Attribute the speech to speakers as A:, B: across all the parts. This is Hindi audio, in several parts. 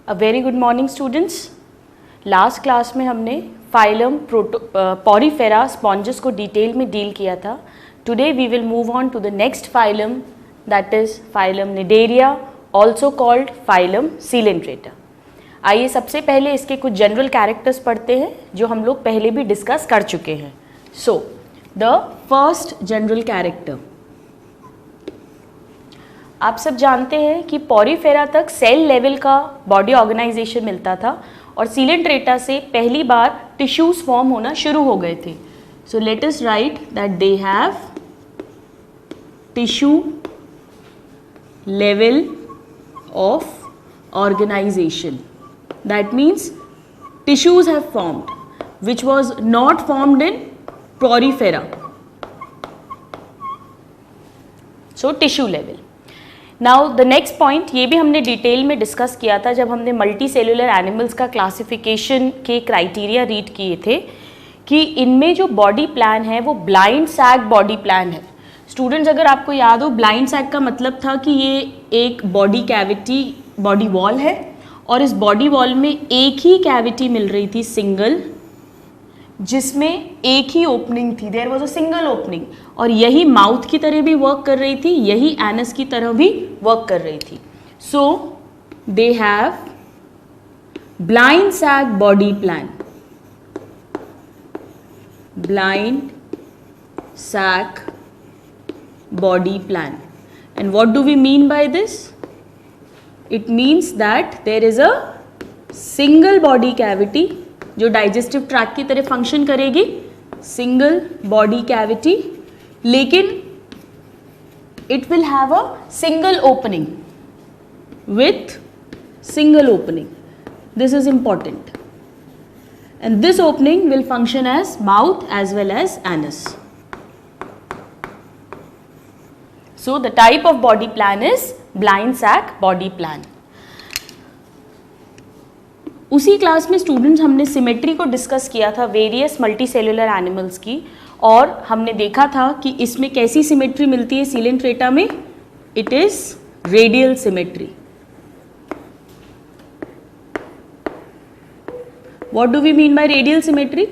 A: A very good morning students. Last class में हमने फाइलम पॉरीफेरा स्पॉन्जेस को डिटेल में डील किया था. Today we will move on to the next phylum, that is phylum cnidaria, also called phylum coelenterata. आइए सबसे पहले इसके कुछ जनरल कैरेक्टर्स पढ़ते हैं जो हम लोग पहले भी डिस्कस कर चुके हैं. So the first general character, आप सब जानते हैं कि पॉरीफेरा तक सेल लेवल का बॉडी ऑर्गेनाइजेशन मिलता था और सीलेंट्रेटा से पहली बार टिश्यूज फॉर्म होना शुरू हो गए थे. So let us write that they have tissue level of organisation. That means tissues have formed which was not formed in porifera. So tissue level. Now the next point, ये भी हमने डिटेल में डिस्कस किया था जब हमने मल्टी सेलुलर एनिमल्स का क्लासिफिकेशन के क्राइटेरिया रीड किए थे कि इनमें जो बॉडी प्लान है वो ब्लाइंड सैक बॉडी प्लान है. स्टूडेंट्स, अगर आपको याद हो, ब्लाइंड सैक का मतलब था कि ये एक बॉडी कैविटी, बॉडी वॉल है और इस बॉडी वॉल में एक ही कैविटी मिल रही थी सिंगल, जिसमें एक ही ओपनिंग थी. There was a single opening और यही माउथ की तरह भी वर्क कर रही थी, यही एनस की तरह भी वर्क कर रही थी. So they have blind sac body plan. Blind sac body plan. And what do we mean by this? It means that there is a single body cavity जो digestive tract की तरह function करेगी, single body cavity, लेकिन it will have a single opening with single opening. This is important. And this opening will function as mouth as well as anus. So the type of body plan is blind sac body plan. उसी क्लास में स्टूडेंट्स हमने सिमेट्री को डिस्कस किया था वेरियस मल्टी सेलुलर एनिमल्स की, और हमने देखा था कि इसमें कैसी सिमेट्री मिलती है सीलेंट्रेटा में. It is radial symmetry. What do we mean by radial symmetry?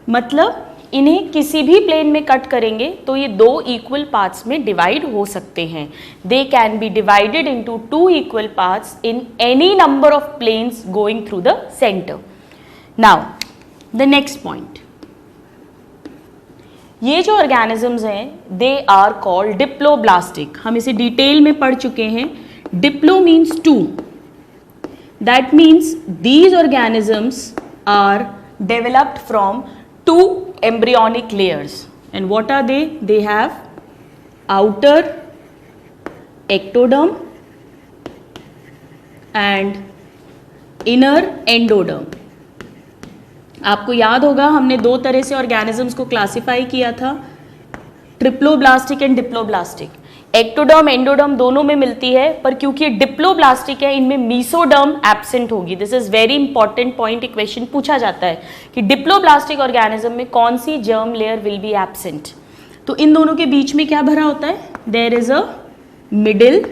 A: मतलब इन्हें किसी भी प्लेन में कट करेंगे तो ये दो इक्वल पार्ट्स में डिवाइड हो सकते हैं. They can be divided into two equal parts in any number of planes going through the centre. Now the next point, ये जो ऑर्गेनिजम्स हैं दे आर कॉल्ड डिप्लोब्लास्टिक. हम इसे डिटेल में पढ़ चुके हैं. Diplo means two. That means these organisms are developed from two embryonic layers. And what are they? They have outer ectoderm and inner endoderm. आपको याद होगा हमने दो तरह से ऑर्गेनिजम्स को क्लासिफाई किया था, triploblastic and diploblastic. Ectoderm endoderm दोनों में मिलती है, पर क्योंकि ये डिप्लोब्लास्टिक है इनमें मीसोडर्म एब्सेंट होगी. This is very important point. एक क्वेश्चन पूछा जाता है कि डिप्लोब्लास्टिक ऑर्गेनिज्म में कौन सी germ layer will be absent. तो इन दोनों के बीच में क्या भरा होता है? There is a middle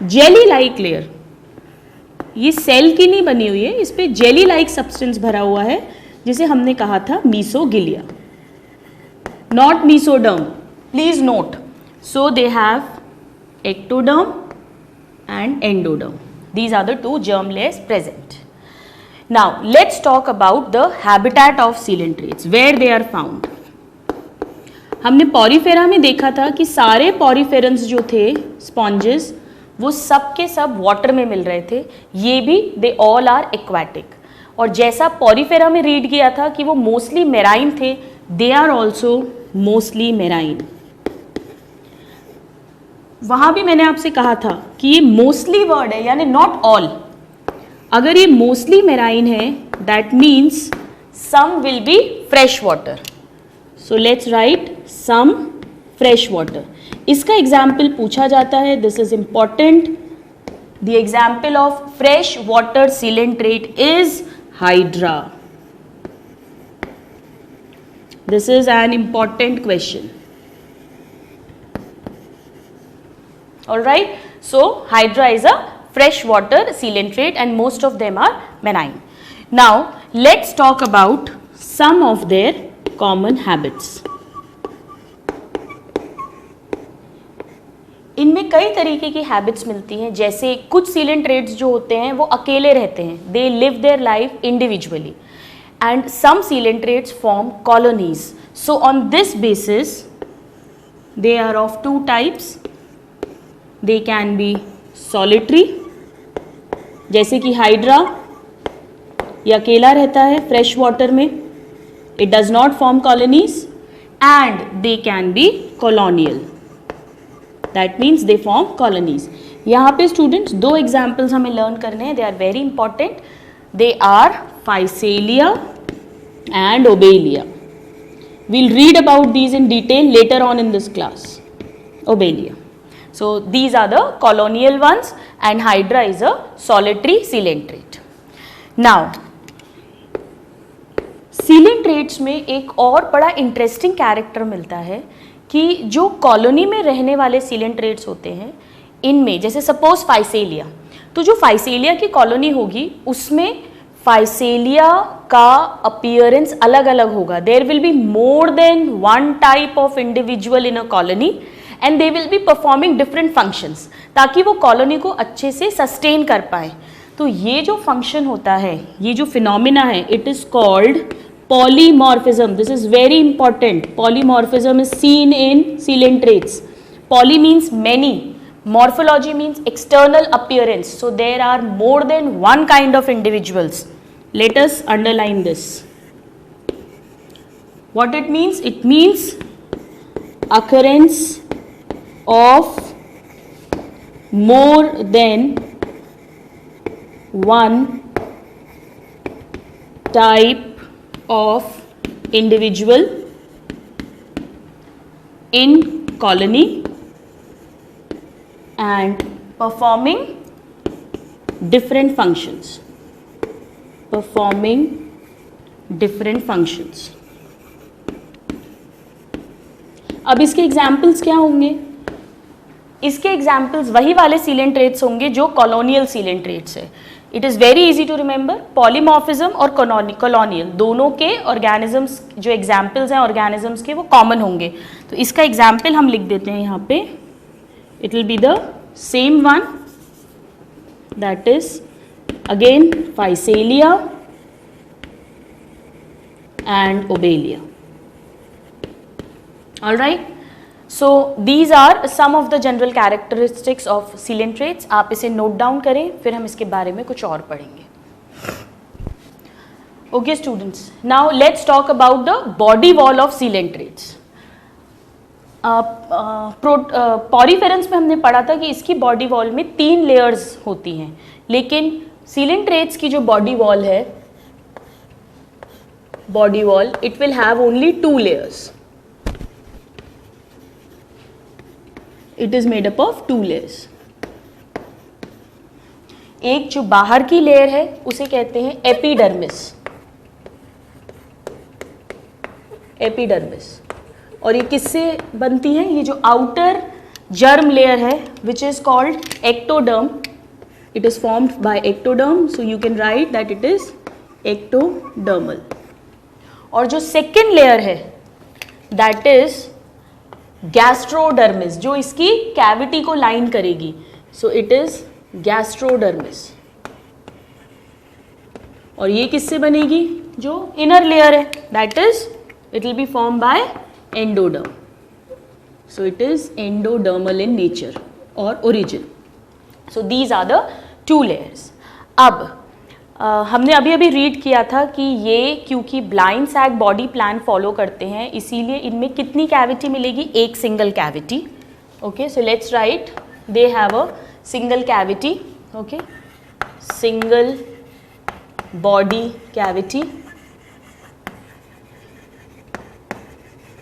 A: jelly like layer. ये सेल की नहीं बनी हुई है, इस पे जेली लाइक सब्सटेंस भरा हुआ है जिसे हमने कहा था mesoglea, not mesoderm. Please note. So they have ectoderm and endoderm. These are the two germ layers present. Now let's talk about the habitat of coelentrates, where they are found. हमने पॉरीफेरा में देखा था कि सारे पॉरीफेरन्स जो थे स्पॉन्जेस वो सब के सब वाटर में मिल रहे थे. ये भी दे ऑल आर एक्वाटिक. और जैसा पॉरीफेरा में रीड किया था कि वो मोस्टली मेराइन थे, they are also mostly marine. वहां भी मैंने आपसे कहा था कि ये मोस्टली वर्ड है, यानी नॉट ऑल. अगर ये मोस्टली मेराइन है that means some will be fresh water. So let's write some fresh water. इसका एग्जाम्पल पूछा जाता है. This is important. The example of fresh water coelenterate is hydra. This is an important question. All right, so hydra is a fresh water coelenterate, and most of them are benign. Now let's talk about some of their common habits. इनमें कई तरीके की हैबिट्स मिलती हैं, जैसे कुछ सीलेंट्रेट्स जो होते हैं वो अकेले रहते हैं, they live their life individually, and some coelenterates form colonies. So on this basis they are of two types. They can be solitary, जैसे कि हाइड्रा, ये अकेला रहता है फ्रेश वाटर में, it does not form colonies, and they can be colonial, that means they form colonies. यहाँ पे स्टूडेंट्स दो एग्जाम्पल्स हमें लर्न करने हैं, they are very important. They are physalia and Obelia. We'll read about these in detail later on in this class. Obelia. So these are the colonial ones and Hydra is a solitary coelenterate. Now coelentrates में एक और बड़ा इंटरेस्टिंग कैरेक्टर मिलता है कि जो कॉलोनी में रहने वाले coelentrates होते हैं, इनमें जैसे सपोज फाइसेलिया, तो जो फाइसेलिया की कॉलोनी होगी उसमें फाइसेलिया का अपीयरेंस अलग अलग होगा. There will be more than one type of individual in a colony and they will be performing different functions, ताकि वो कॉलोनी को अच्छे से सस्टेन कर पाए. तो ये जो फंक्शन होता है, ये जो फिनोमिना है, it is called polymorphism. This is very important. Polymorphism is seen in coelentrates. Poly means many, morphology means external appearance, so there are more than one kind of individuals. Let us underline this. What it means? It means occurrence of more than one type of individual in colony and performing different functions. Performing different functions. अब इसके एग्जाम्पल्स क्या होंगे? इसके एग्जाम्पल्स वही वाले coelentrates होंगे जो कॉलोनियल coelentrates है. It is very easy to remember. Polymorphism और कॉलोनियल दोनों के ऑर्गेनिजम्स जो एग्जाम्पल्स हैं ऑर्गेनिजम्स के वो कॉमन होंगे. तो इसका एग्जाम्पल हम लिख देते हैं यहाँ पे. It will be the same one, that is again Physalia and Obelia. All right. So these are some of the general characteristics of coelentrates. आप इसे नोट डाउन करें, फिर हम इसके बारे में कुछ और पढ़ेंगे. Okay students, now let's talk about the body wall of coelentrates. Poriferans में हमने पढ़ा था कि इसकी बॉडी वॉल में 3 लेयर्स होती हैं, लेकिन coelentrates की जो बॉडी वॉल है, body wall, it will have only 2 layers. It is made up of 2 layers. एक जो बाहर की लेयर है उसे कहते हैं एपिडर्मिस. एपिडर्मिस. और ये किससे बनती है? ये जो आउटर जर्म लेयर है which is called ectoderm. It is formed by ectoderm, so you can write that it is ectodermal. और जो सेकेंड लेयर है दैट इज गैस्ट्रोडर्मिस, जो इसकी कैविटी को लाइन करेगी. So it is gastrodermis. और ये किससे बनेगी? जो इनर लेयर है, that is it will be form by endoderm. So it is endodermal in nature और origin. So these are the 2 layers. अब हमने अभी अभी रीड किया था कि ये क्योंकि blind sac body plan follow करते हैं, इसीलिए इनमें कितनी कैविटी मिलेगी? एक single cavity. Okay, so let's write. They have a single cavity. Okay, single body cavity.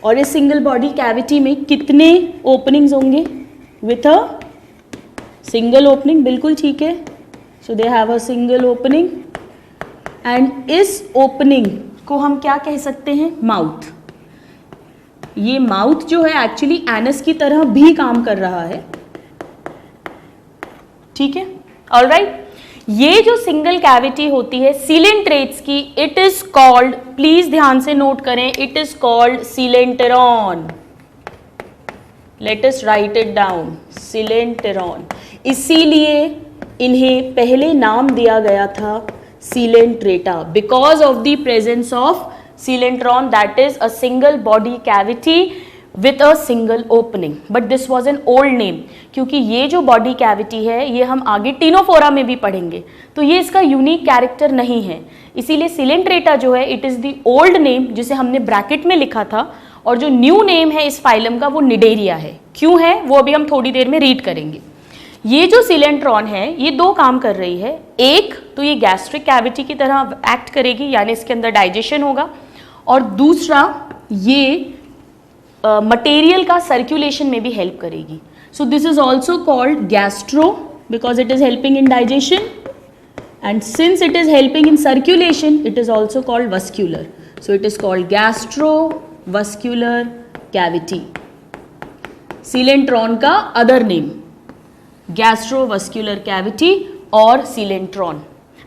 A: और इस सिंगल बॉडी कैविटी में कितने ओपनिंग्स होंगे? With a single opening. बिल्कुल ठीक है. So they have a single opening, and इस ओपनिंग को हम क्या कह सकते हैं? माउथ. ये माउथ जो है एक्चुअली एनस की तरह भी काम कर रहा है. ठीक है. ऑलराइट, ये जो सिंगल कैविटी होती है सीलेंट्रेट्स की, इट इज कॉल्ड, प्लीज ध्यान से नोट करें, it is called coelenteron. Let us write it down, coelenteron. इसीलिए इन्हें पहले नाम दिया गया था Coelenterata, because of the presence of coelenteron, that is a single body cavity with a single opening, but this was an old name. क्योंकि ये जो बॉडी कैविटी है ये हम आगे टीनोफोरा में भी पढ़ेंगे, तो ये इसका यूनिक कैरेक्टर नहीं है, इसीलिए सीलेंट्रेटा जो है it is the old name जिसे हमने ब्रैकेट में लिखा था, और जो न्यू नेम है इस फाइलम का वो निडेरिया है. क्यों है वो अभी हम थोड़ी देर में रीड करेंगे. ये जो सीलेंट्रॉन है ये दो काम कर रही है. एक तो ये गैस्ट्रिक कैविटी की तरह एक्ट करेगी, यानी इसके अंदर डाइजेशन होगा, और दूसरा ये मटेरियल का सर्कुलेशन में भी हेल्प करेगी. So this is also called gastro because it is helping in digestion, and since it is helping in circulation it is also called vascular. So it is called gastro vascular cavity. Coelenteron का अदर नेम गैस्ट्रोवस्क्यूलर कैविटी और coelenteron.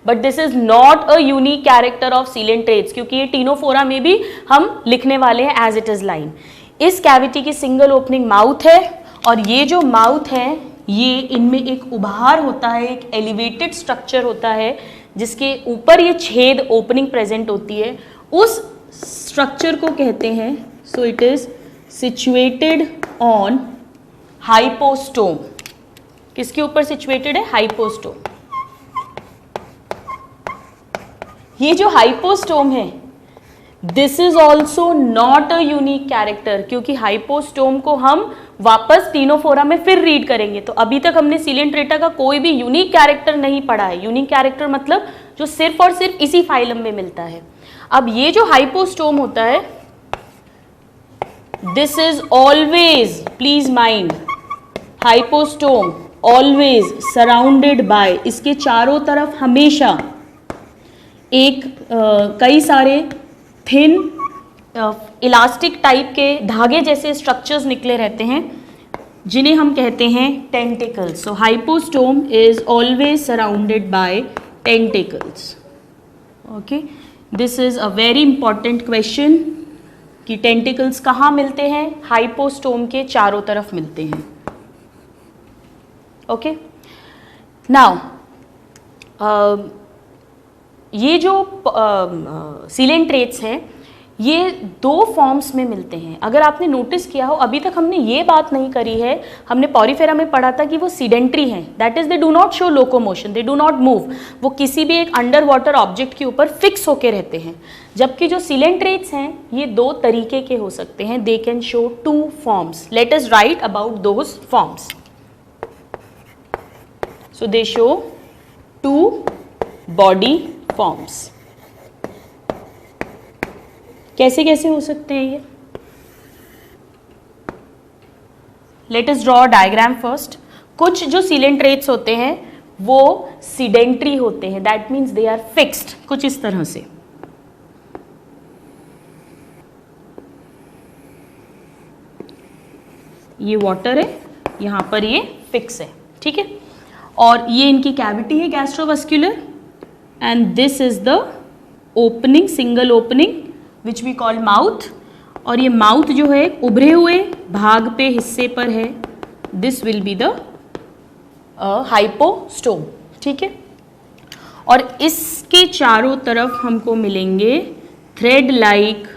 A: But this is not a unique character of coelenterates, क्योंकि ये टीनोफोरा में भी हम लिखने वाले हैं एज इट इज लाइन. इस कैविटी की सिंगल ओपनिंग माउथ है, और ये जो माउथ है ये इनमें एक उभार होता है, एक एलिवेटेड स्ट्रक्चर होता है जिसके ऊपर ये छेद ओपनिंग प्रेजेंट होती है, उस स्ट्रक्चर को कहते हैं. सो it is situated on hypostome. किसके ऊपर सिचुएटेड है? हाइपोस्टोम. ये जो हाइपोस्टोम है this is also not a unique character, क्योंकि हाइपोस्टोम को हम वापस टीनोफोरा में फिर रीड करेंगे. तो अभी तक हमने सीलेंट्रेटा का कोई भी यूनिक कैरेक्टर नहीं पढ़ा है. यूनिक कैरेक्टर मतलब जो सिर्फ और सिर्फ इसी फाइलम में मिलता है. अब ये जो हाइपोस्टोम होता है this is always, please mind, hypostome always surrounded by, इसके चारों तरफ हमेशा एक कई सारे थिन इलास्टिक टाइप के धागे जैसे स्ट्रक्चर्स निकले रहते हैं जिन्हें हम कहते हैं tentacles. So hypostome is always surrounded by tentacles. Okay, this is a very important question कि टेंटिकल्स कहाँ मिलते हैं? हाइपोस्टोम के चारों तरफ मिलते हैं. ओके, नाउ ये जो सीलेंट्रेट्स हैं ये दो फॉर्म्स में मिलते हैं. अगर आपने नोटिस किया हो, अभी तक हमने ये बात नहीं करी है, हमने पॉरीफेरा में पढ़ा था कि वो सीडेंट्री हैं, that is they do not show locomotion, they do not move, वो किसी भी एक अंडर वाटर ऑब्जेक्ट के ऊपर फिक्स होके रहते हैं. जबकि जो सीलेंट्रेट्स हैं ये दो तरीके के हो सकते हैं, they can show two forms. Let us write about those forms. So they show two body forms. कैसे कैसे हो सकते हैं ये? Let us draw diagram first. कुछ जो सीलेंट्रेट्स होते हैं वो सीडेंट्री होते हैं, that means they are fixed, कुछ इस तरह से. ये वाटर है, यहां पर ये फिक्स है, ठीक है, और ये इनकी कैविटी है gastrovascular, and this is the opening, single opening which we call mouth. और ये माउथ जो है उभरे हुए भाग पे हिस्से पर है, this will be the hypostome, ठीक है. और इसके चारों तरफ हमको मिलेंगे thread like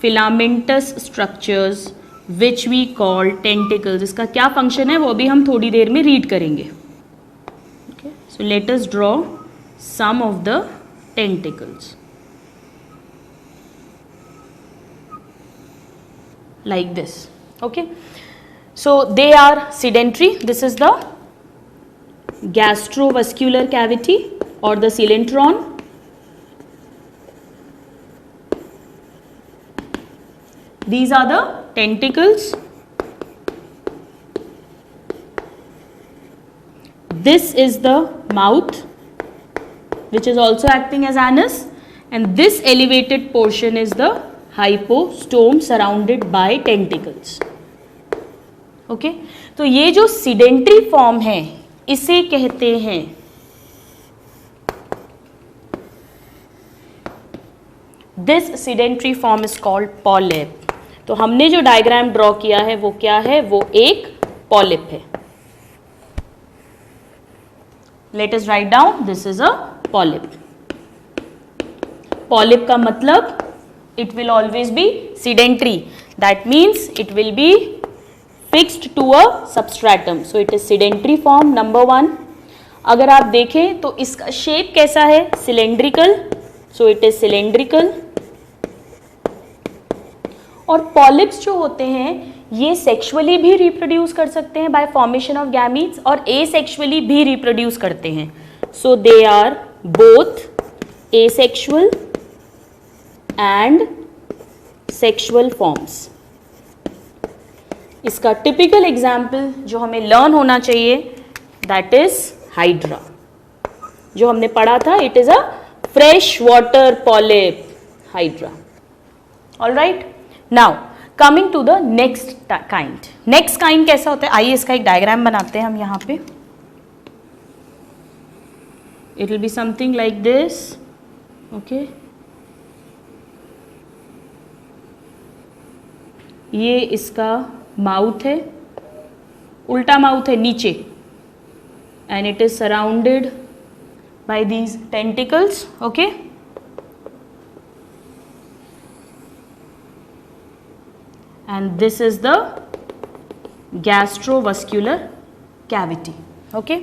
A: filamentous structures which we call tentacles. इसका क्या फंक्शन है वो अभी हम थोड़ी देर में रीड करेंगे. Okay, so let us draw some of the tentacles like this. Okay, so they are sedentary. This is the gastrovascular cavity or the coelentron. These are the tentacles. This is the mouth, which is also acting as anus, and this elevated portion is the hypostome surrounded by tentacles. Okay, तो ये जो सीडेंट्री फॉर्म है इसे कहते हैं this sedentary form is called polyp. तो हमने जो डायग्राम ड्रॉ किया है वो क्या है, वो एक पॉलिप है। Late us write down, this is a polyp. Polyp का मतलब it will always be sedentary, that means it will be fixed to a substratum, so it is sedentary form number 1। अगर आप देखें तो इसका शेप कैसा है, cylindrical, so it is cylindrical। और पॉलिप्स जो होते हैं ये सेक्सुअली भी रिप्रोड्यूस कर सकते हैं बाय फॉर्मेशन ऑफ गैमीट्स और एसेक्सुअली भी रिप्रोड्यूस करते हैं, so they are both asexual and sexual forms. इसका टिपिकल एग्जाम्पल जो हमें लर्न होना चाहिए दैट इज हाइड्रा, जो हमने पढ़ा था, it is a fresh water polyp, hydra. Alright, now coming to the next kind. Next kind कैसा होता है, आइए इसका एक डायग्राम बनाते हैं हम यहाँ पे। It will be something like this, okay. ये इसका माउथ है, उल्टा माउथ है नीचे, and it is surrounded by these tentacles, okay. And this is the gastrovascular cavity, okay.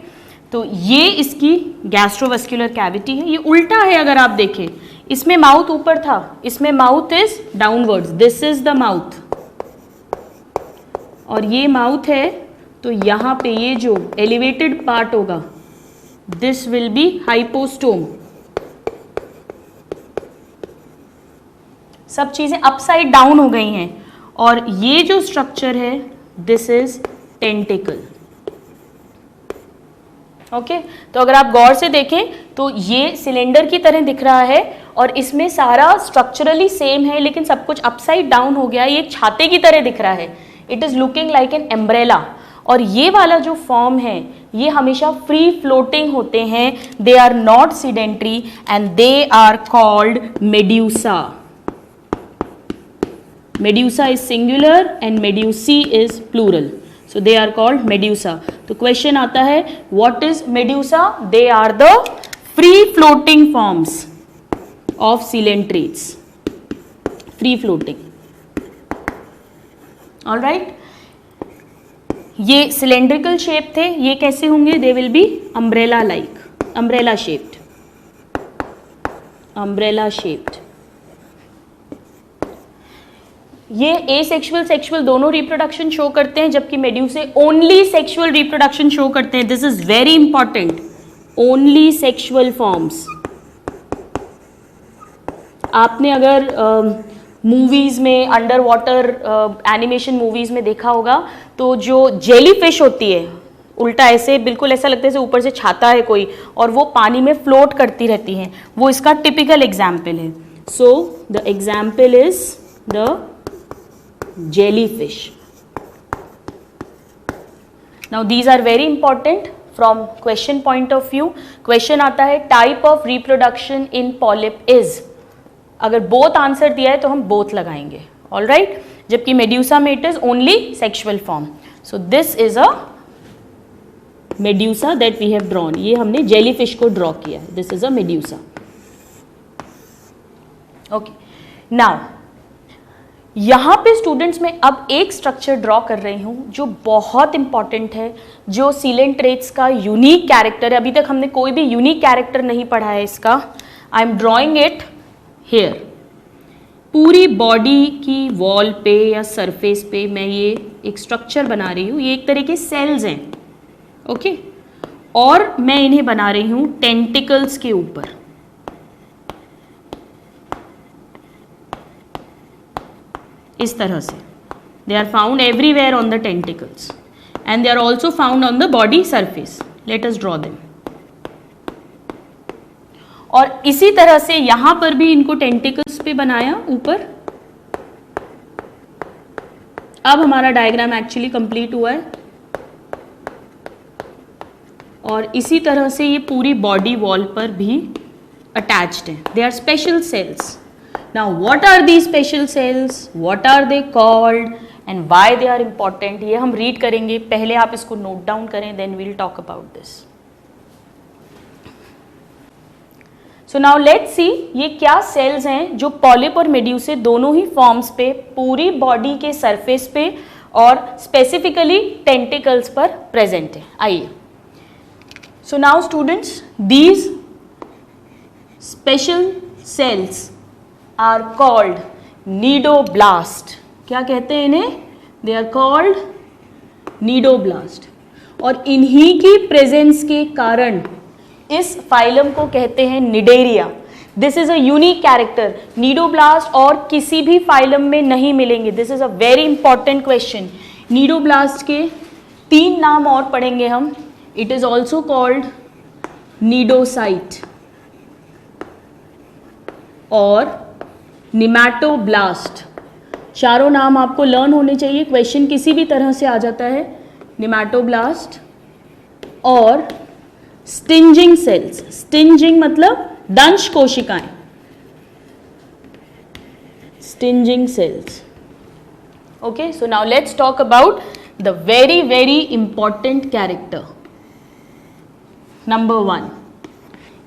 A: तो ये इसकी गैस्ट्रोवस्कुलर कैविटी है। ये उल्टा है, अगर आप देखें, इसमें माउथ ऊपर था, इसमें mouth is downwards, this is the mouth, और ये माउथ है, तो यहाँ पे ये जो एलिवेटेड पार्ट होगा दिस विल बी हाइपोस्टोम। सब चीजें अपसाइड डाउन हो गई हैं, और ये जो स्ट्रक्चर है दिस इज टेंटिकल, ओके। तो अगर आप गौर से देखें तो ये सिलेंडर की तरह दिख रहा है और इसमें सारा स्ट्रक्चरली सेम है, लेकिन सब कुछ अपसाइड डाउन हो गया, ये एक छाते की तरह दिख रहा है, it is looking like an umbrella. और ये वाला जो फॉर्म है ये हमेशा फ्री फ्लोटिंग होते हैं, they are not sedentary and they are called medusa. Medusa is singular and medusae is plural, so they are called medusa. तो क्वेश्चन आता है, what is medusa? They are the free floating forms of coelenterates, free floating, alright. ये सिलेंड्रिकल शेप थे, ये कैसे होंगे? They will be umbrella like, umbrella shaped, umbrella shaped. ये एसेक्सुअल सेक्सुअल दोनों रिप्रोडक्शन शो करते हैं, जबकि medusae only sexual reproduction show करते हैं। This is very important, only sexual forms. आपने अगर मूवीज में, अंडर वाटर एनिमेशन मूवीज में देखा होगा, तो जो जेली फिश होती है, उल्टा ऐसे, बिल्कुल ऐसा लगता है जैसे ऊपर से छाता है कोई, और वो पानी में फ्लोट करती रहती हैं, वो इसका टिपिकल एग्जाम्पल है। So the example is the jellyfish. Now these are very important from question point of view. Question आता है type of reproduction in polyp is, अगर both आंसर दिया है तो हम both लगाएंगे, all right, जबकि medusa में it is only sexual form. So this is a medusa that we have drawn. ये हमने jellyfish को draw किया है, this is a medusa. Okay, now यहाँ पे स्टूडेंट्स में अब एक स्ट्रक्चर ड्रॉ कर रही हूँ जो बहुत इंपॉर्टेंट है, जो सीलेंट्रेट्स का यूनिक कैरेक्टर है। अभी तक हमने कोई भी यूनिक कैरेक्टर नहीं पढ़ा है इसका। I am drawing it here. पूरी बॉडी की वॉल पे या सरफेस पे मैं ये एक स्ट्रक्चर बना रही हूँ। ये एक तरह के सेल्स हैं, ओके, और मैं इन्हें बना रही हूँ टेंटिकल्स के ऊपर। इस तरह से they are found everywhere on the tentacles and they are also found on the body surface. Let us draw them. और इसी तरह से यहां पर भी इनको टेंटिकल्स पे बनाया ऊपर। अब हमारा डायग्राम एक्चुअली कंप्लीट हुआ है। और इसी तरह से ये पूरी बॉडी वॉल पर भी अटैच्ड हैं. They are special cells. Now what are the special cells, what are they called and why they are important, ये हम रीड करेंगे. पहले आप इसको नोट डाउन करें, then we will talk about this. So now let's see ये क्या सेल्स हैं जो पॉलिप और मेड्यूसे दोनों ही फॉर्म्स पे पूरी बॉडी के सरफेस पे और स्पेसिफिकली टेंटिकल्स पर प्रेजेंट है. आइए. So now students, these special cells are called cnidoblast. क्या कहते हैं इन्हें? They are called cnidoblast. और इन्हीं की प्रेजेंस के कारण इस फाइलम को कहते हैं Cnidaria. This is a unique character. Cnidoblast और किसी भी फाइलम में नहीं मिलेंगे. This is a very important question. Cnidoblast के 3 नाम और पढ़ेंगे हम. It is also called cnidocyte और निमैटोब्लास्ट. चारों नाम आपको लर्न होने चाहिए. क्वेश्चन किसी भी तरह से आ जाता है. निमैटोब्लास्ट और स्टिंजिंग सेल्स. स्टिंजिंग मतलब दंश कोशिकाएं. Stinging cells. Okay, so now let's talk about the very very important character. Number 1,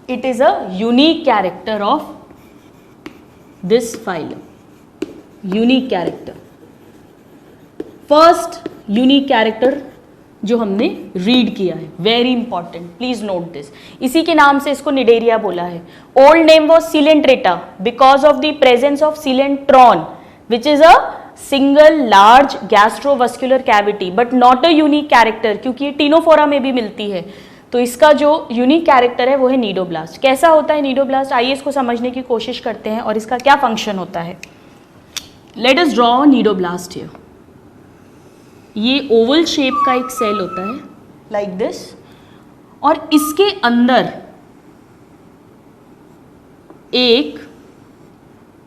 A: it is a unique character of this phylum. Unique character. First unique character जो हमने रीड किया है, very important, please note this. इसी के नाम से इसको निडेरिया बोला है. Old name was Coelenterata because of the presence of coelenteron which is a single large gastrovascular cavity, but not a unique character, क्योंकि ये टीनोफोरा में भी मिलती है. तो इसका जो यूनिक कैरेक्टर है वो है नीडोब्लास्ट. कैसा होता है नीडोब्लास्ट, आइए इसको समझने की कोशिश करते हैं और इसका क्या फंक्शन होता है. Late us draw cnidoblast here. ये ओवल शेप का एक सेल होता है लाइक दिस, और इसके अंदर एक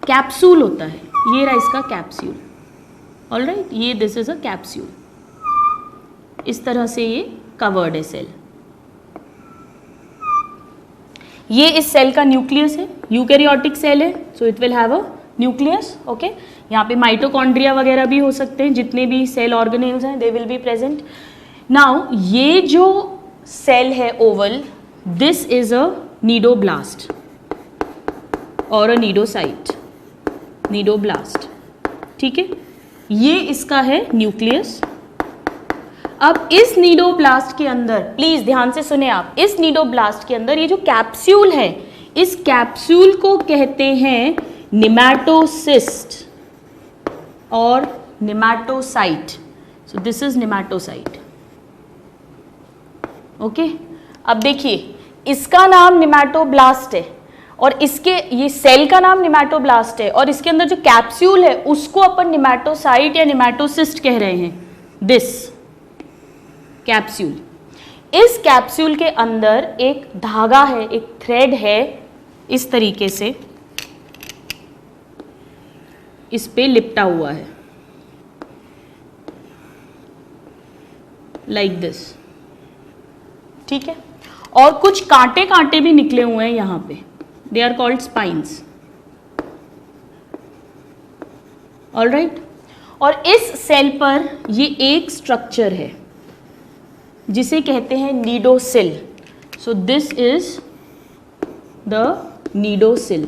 A: कैप्सूल होता है. ये रहा इसका कैप्सूल. ऑलराइट, ये दिस इज अ कैप्सूल. इस तरह से ये कवर्ड है सेल. ये इस सेल का न्यूक्लियस है. यूकैरियोटिक सेल है, so it will have a nucleus. Okay, यहाँ पे माइटोकॉन्ड्रिया वगैरह भी हो सकते हैं. जितने भी सेल ऑर्गेनेल्स हैं दे विल बी प्रेजेंट. नाउ ये जो सेल है Oval, this is a cnidoblast और अ नीडोसाइट. नीडोब्लास्ट, ठीक है. ये इसका है न्यूक्लियस. अब इस नीडोब्लास्ट के अंदर, प्लीज ध्यान से सुने आप, इस नीडोब्लास्ट के अंदर ये जो कैप्सूल है, इस कैप्सूल को कहते हैं निमैटोसिस्ट और nematocyte. So this is nematocyte. Okay, अब देखिए इसका नाम निमैटोब्लास्ट है और इसके ये सेल का नाम निमैटोब्लास्ट है, और इसके अंदर जो कैप्सूल है उसको अपन निमैटोसाइट या निमैटोसिस्ट कह रहे हैं. This capsule. इस कैप्सूल के अंदर एक धागा है, एक थ्रेड है, इस तरीके से इस पे लिपटा हुआ है लाइक दिस. ठीक है, और कुछ कांटे कांटे भी निकले हुए हैं यहां पे. They are called spines. Alright, और इस सेल पर ये एक स्ट्रक्चर है जिसे कहते हैं cnidocil. So this is the cnidocil.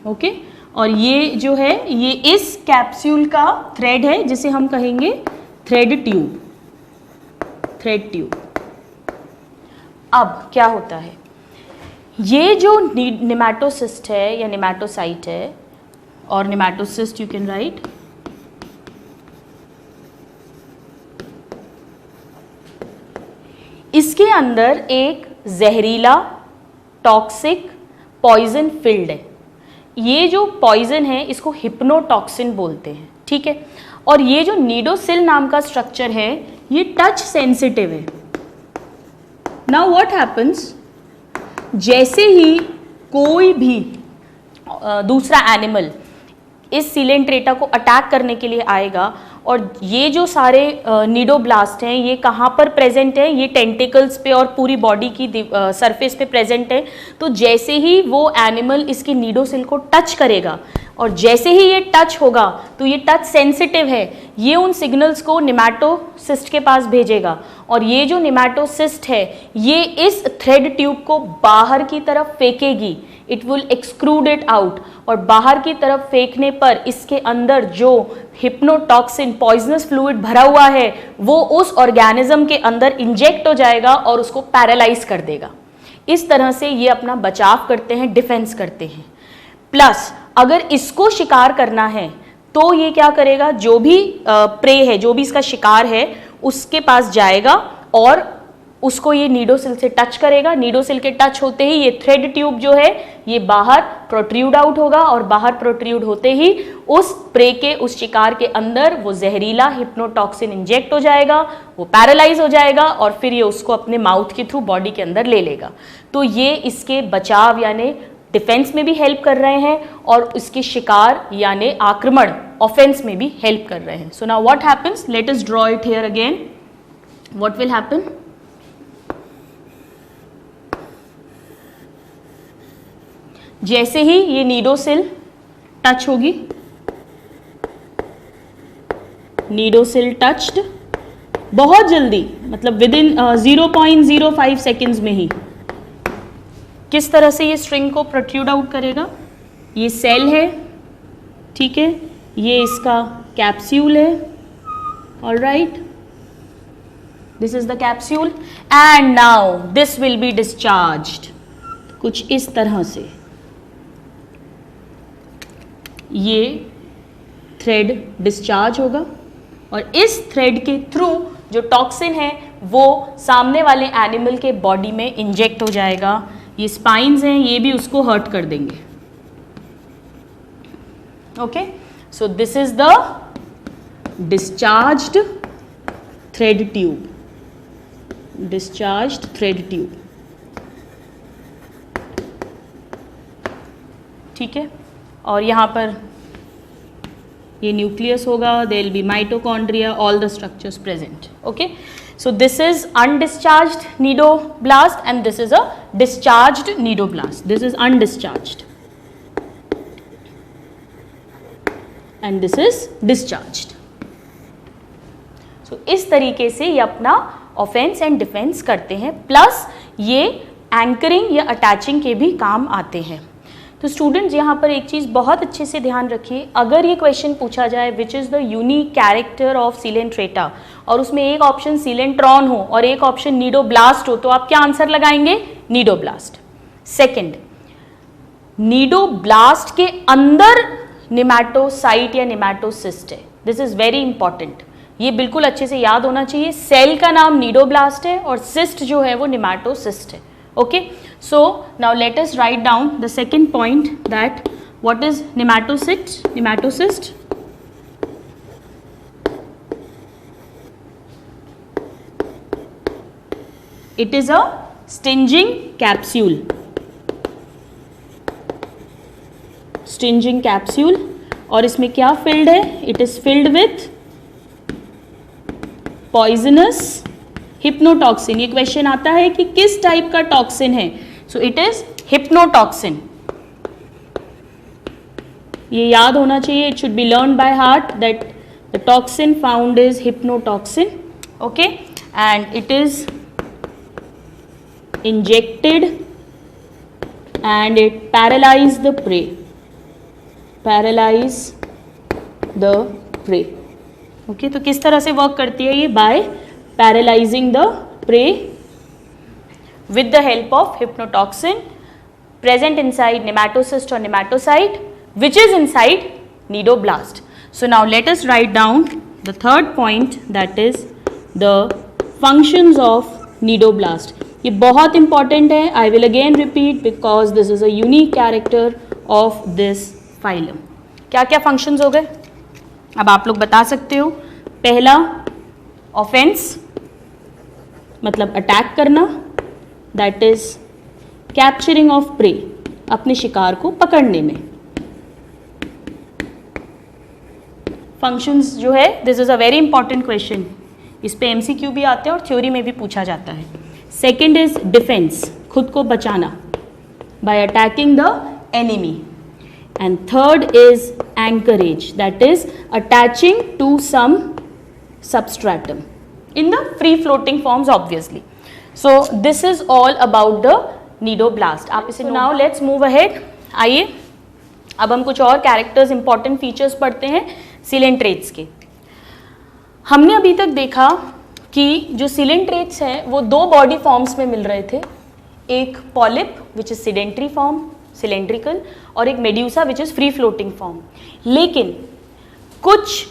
A: Okay, और ये जो है ये इस कैप्सूल का थ्रेड है जिसे हम कहेंगे थ्रेड ट्यूब. Thread tube. अब क्या होता है, ये जो निमैटोसिस्ट है या निमैटोसाइट है, और निमैटोसिस्ट यू कैन राइट, इसके अंदर एक जहरीला टॉक्सिक पॉइजन फील्ड है. ये जो पॉइजन है इसको हिप्नोटॉक्सिन बोलते हैं. ठीक है, और ये जो नीडोसिल नाम का स्ट्रक्चर है ये टच सेंसिटिव है. नाउ व्हाट हैपन्स, जैसे ही कोई भी दूसरा एनिमल इस सीलेंट्रेटा को अटैक करने के लिए आएगा। और ये जो सारे नीडोब्लास्ट हैं ये कहाँ पर प्रेजेंट है, ये टेंटिकल्स पे और पूरी बॉडी की सरफेस पे प्रेजेंट है। तो जैसे ही वो एनिमल इसकी नीडोसिल को टच करेगा और जैसे ही ये टच होगा तो ये टच सेंसिटिव है, ये उन सिग्नल्स को निमैटोसिस्ट के पास भेजेगा और ये जो निमैटोसिस्ट है ये इस थ्रेड ट्यूब को बाहर की तरफ फेंकेगी, इट विल एक्सक्रूड इट आउट। और बाहर की तरफ फेंकने पर इसके अंदर जो हिप्नोटॉक्सिन पॉइजनस फ्लूइड भरा हुआ है वो उस ऑर्गेनिज्म के अंदर इंजेक्ट हो जाएगा और उसको पैरालाइज कर देगा। इस तरह से ये अपना बचाव करते हैं, डिफेंस करते हैं। प्लस अगर इसको शिकार करना है तो ये क्या करेगा, जो भी प्रे है, जो भी इसका शिकार है उसके पास जाएगा और उसको ये नीडोसिल से टच करेगा। नीडोसिल के टच होते ही ये थ्रेड ट्यूब जो है ये बाहर प्रोट्रूड आउट होगा और बाहर प्रोट्रूड होते ही उस प्रे के, उस शिकार के अंदर वो जहरीला हिप्नोटॉक्सिन इंजेक्ट हो जाएगा, वो पैरालाइज हो जाएगा और फिर ये उसको अपने माउथ के थ्रू बॉडी के अंदर ले लेगा। तो ये इसके बचाव यानी डिफेंस में भी हेल्प कर रहे हैं और इसके शिकार यानी आक्रमण ऑफेंस में भी हेल्प कर रहे हैं। So now what happens, late us draw it here again. What will happen, जैसे ही ये नीडोसिल टच होगी, नीडोसिल टच्ड, बहुत जल्दी मतलब विद इन 0.05 सेकेंड्स में ही किस तरह से ये स्ट्रिंग को प्रोट्रूड आउट करेगा। ये सेल है, ठीक है, ये इसका कैप्सूल है, alright, this is the capsule and now this will B discharged. कुछ इस तरह से ये थ्रेड डिस्चार्ज होगा और इस थ्रेड के थ्रू जो टॉक्सिन है वो सामने वाले एनिमल के बॉडी में इंजेक्ट हो जाएगा। ये स्पाइन्स हैं, ये भी उसको हर्ट कर देंगे। Okay, so this is the discharged thread tube, discharged thread tube, ठीक है। और यहाँ पर ये न्यूक्लियस होगा, there will be mitochondria, all the structures present. Okay, so this is undischarged nidoblast and this is a discharged nidoblast. This is undischarged and this is discharged. So इस तरीके से ये अपना ऑफेंस एंड डिफेंस करते हैं, प्लस ये एंकरिंग या अटैचिंग के भी काम आते हैं। तो स्टूडेंट्स यहाँ पर एक चीज़ बहुत अच्छे से ध्यान रखिए, अगर ये क्वेश्चन पूछा जाए which is the unique character of Coelenterata और उसमें एक ऑप्शन सीलेंट्रॉन हो और एक ऑप्शन नीडोब्लास्ट हो तो आप क्या आंसर लगाएंगे, नीडोब्लास्ट। सेकंड, नीडोब्लास्ट के अंदर निमैटोसाइट या निमैटोसिस्ट है, दिस इज वेरी इंपॉर्टेंट, ये बिल्कुल अच्छे से याद होना चाहिए। सेल का नाम नीडोब्लास्ट है और सिस्ट जो है वो निमैटोसिस्ट है। Okay, so now let us write down the second point, that what is nematocyst, nematocyst? It is a stinging capsule, stinging capsule, और इसमें क्या filled है, it is filled with poisonous hypnotoxin. ये क्वेश्चन आता है कि किस टाइप का टॉक्सिन है, सो इट इज हिप्नोटॉक्सिन। ये याद होना चाहिए, it should be learn by heart that the toxin found is hypnotoxin. Okay, and it is injected and it paralyse the prey, paralyse the prey. Okay, तो किस तरह से वर्क करती है ये, bye paralyzing the prey with the help of hypnotoxin present inside nematocyst or nematocyte which is inside nidoblast. So now let us write down the third point, that is the functions of nidoblast. ये बहुत important है, I will again repeat because this is a unique character of this phylum. क्या क्या functions हो गए अब आप लोग बता सकते हो। पहला, ऑफेंस मतलब अटैक करना, that is capturing of prey, अपने शिकार को पकड़ने में। फंक्शंस जो है, this is a very important question, इस पे एमसीक्यू भी आते हैं और थ्योरी में भी पूछा जाता है. सेकेंड इज डिफेंस, खुद को बचाना by attacking the enemy. And third is anchorage, that is attaching to some substratum in the free floating forms obviously. So this is all about the nidoblast. आप इसे now let's move ahead. आइए अब हम कुछ और कैरेक्टर्स, इंपॉर्टेंट फीचर्स पढ़ते हैं सिलेंट्रेट्स के. हमने अभी तक देखा कि जो सिलेंट्रेट्स हैं वो दो बॉडी फॉर्म्स में मिल रहे थे, एक polyp which is sedentary form cylindrical और एक medusa which is free floating form. लेकिन कुछ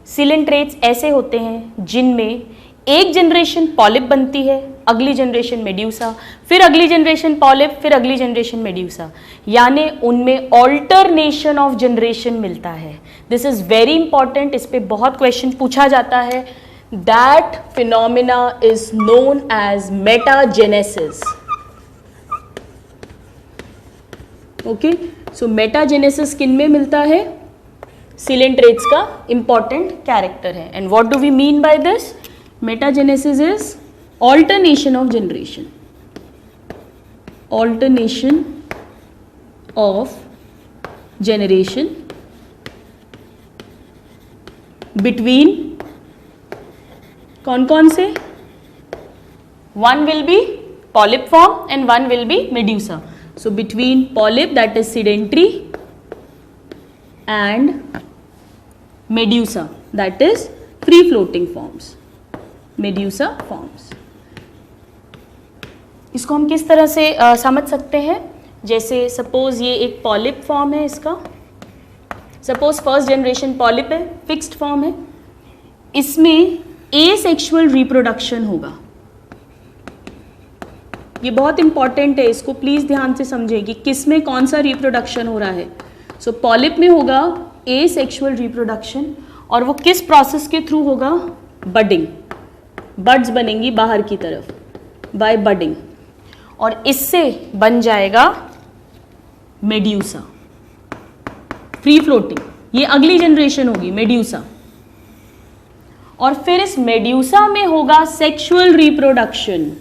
A: सिलेंट्रेट्स ऐसे होते हैं जिनमें एक जनरेशन पॉलिप बनती है, अगली जनरेशन मेड्यूसा, फिर अगली जनरेशन पॉलिप, फिर अगली जनरेशन मेड्यूसा, यानी उनमें ऑल्टरनेशन ऑफ जनरेशन मिलता है. दिस इज वेरी इंपॉर्टेंट, इस पे बहुत क्वेश्चन पूछा जाता है. That phenomena is known as metagenesis. Okay, so metagenesis किन में मिलता है? सिलेंट्रेट्स का इंपॉर्टेंट कैरेक्टर है. And what do we mean by this? Metagenesis is alternation of generation, alternation of generation between कौन कौन से? one will be polyp form and one will be medusa. So between polyp, that is sedentary, and medusa, that is free floating forms, medusa forms. इसको हम किस तरह से समझ सकते हैं? जैसे सपोज ये एक पॉलिप फॉर्म है, इसका सपोज फर्स्ट जनरेशन पॉलिप है, फिक्स्ड फॉर्म है, इसमें एसेक्सुअल रिप्रोडक्शन होगा. ये बहुत इंपॉर्टेंट है, इसको प्लीज ध्यान से समझें कि किस में कौन सा रिप्रोडक्शन हो रहा है. सो पॉलिप में होगा एसेक्सुअल रिप्रोडक्शन, और वो किस प्रोसेस के थ्रू होगा? बडिंग, बड्स बनेंगी बाहर की तरफ बाय बडिंग, और इससे बन जाएगा मेड्यूसा फ्री फ्लोटिंग. ये अगली जनरेशन होगी मेड्यूसा, और फिर इस मेड्यूसा में होगा sexual reproduction.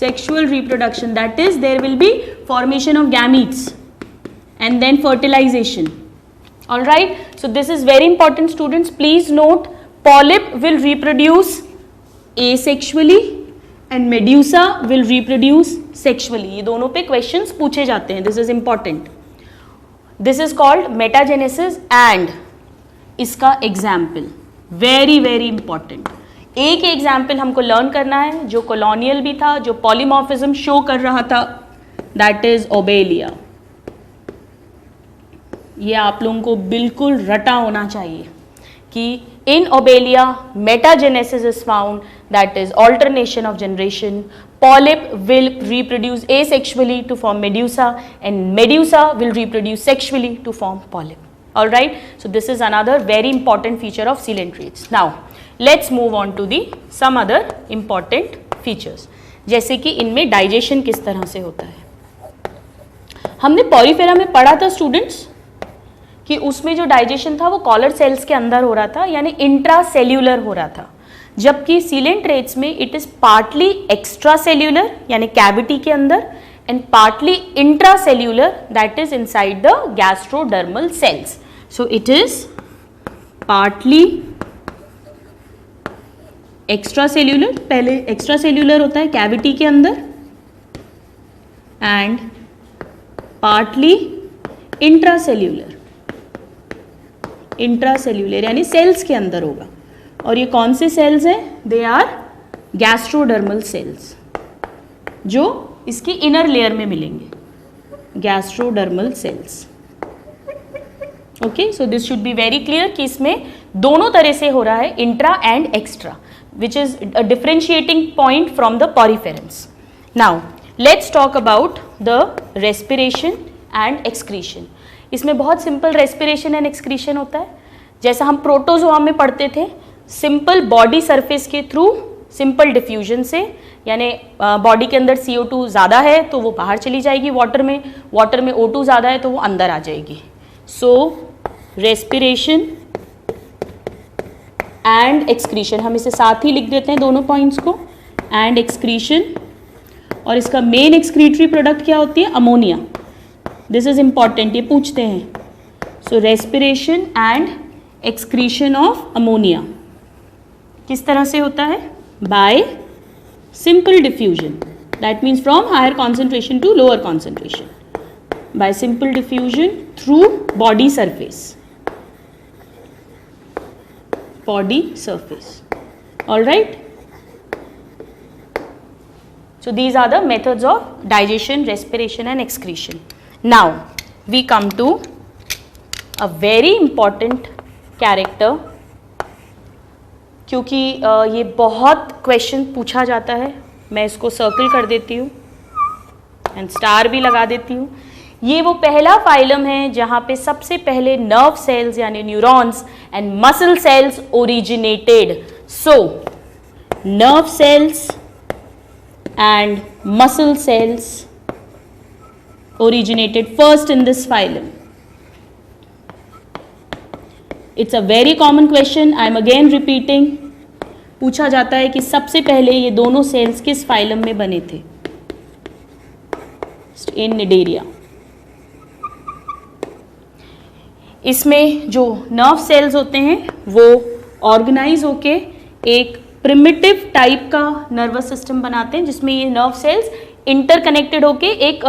A: Sexual reproduction, that is there will be formation of gametes and then fertilization. All right, so this is very important students, please note, polyp will reproduce asexually and medusa will reproduce sexually. ये दोनों पे questions पूछे जाते हैं, this is important. This is called metagenesis and इसका example very very important. एक एग्जाम्पल हमको लर्न करना है जो कॉलोनियल भी था, जो पॉलीमॉर्फिज्म शो कर रहा था, दैट इज ओबेलिया. ये आप लोगों को बिल्कुल रटा होना चाहिए कि in Obelia metagenesis is found, that is alternation of generation. Polyp will reproduce asexually to form medusa and medusa will reproduce sexually to form polyp. Alright, so this is another very important feature of coelenterates. Now let's move on to the some other important features, जैसे कि इनमें डाइजेशन किस तरह से होता है. हमने पॉरीफेरा में पढ़ा था स्टूडेंट्स कि उसमें जो डाइजेशन था वो कॉलर सेल्स के अंदर हो रहा था, यानी इंट्रा सेल्यूलर हो रहा था, जबकि सिलेंट्रेट्स में it is partly extra cellular यानी कैविटी के अंदर, and partly intra cellular, that is inside the gastrodermal cells. So it is partly extra cellular, पहले एक्स्ट्रा सेल्यूलर होता है कैविटी के अंदर, एंड पार्टली इंट्रासेल्यूलर, इंट्रासेल्यूलर यानी सेल्स के अंदर होगा. और ये कौन से सेल्स हैं? दे आर गैस्ट्रोडर्मल सेल्स, जो इसकी इनर लेयर में मिलेंगे, gastrodermal cells. Okay, so this should be very clear कि इसमें दोनों तरह से हो रहा है, intra and extra, which is a differentiating point from the poriferans. Now let's talk about the respiration and excretion. इसमें बहुत सिंपल respiration and excretion होता है, जैसा हम प्रोटोजोआ में पढ़ते थे, सिंपल बॉडी सरफेस के थ्रू सिंपल डिफ्यूजन से यानी बॉडी के अंदर CO2 ज़्यादा है तो वो बाहर चली जाएगी वाटर में O2 ज़्यादा है तो वो अंदर आ जाएगी. सो रेस्पिरेशन एंड एक्सक्रीशन, हम इसे साथ ही लिख देते हैं दोनों पॉइंट्स को, एंड एक्सक्रीशन. और इसका मेन एक्सक्रीटरी प्रोडक्ट क्या होती है? अमोनिया. दिस इज इंपॉर्टेंट, ये पूछते हैं. सो respiration and excretion of ammonia किस तरह से होता है? By simple diffusion. That means from higher concentration to lower concentration, by simple diffusion through body surface. Body surface. All right. So these are the methods of digestion, respiration and excretion. Now we come to a very important character, क्योंकि ये बहुत क्वेश्चन पूछा जाता है. मैं इसको सर्कल कर देती हूँ एंड स्टार भी लगा देती हूँ. ये वो पहला फाइलम है जहाँ पे सबसे पहले नर्व सेल्स यानी neurons and muscle cells originated. So nerve cells and muscle cells originated first in this phylum. It's a very common question, I am again repeating. पूछा जाता है कि सबसे पहले ये दोनों सेल्स किस फाइलम में बने थे? इन निडेरिया. इसमें जो नर्व सेल्स होते हैं वो ऑर्गेनाइज होके एक प्रिमिटिव टाइप का नर्वस सिस्टम बनाते हैं, जिसमें ये नर्व सेल्स इंटरकनेक्टेड होके एक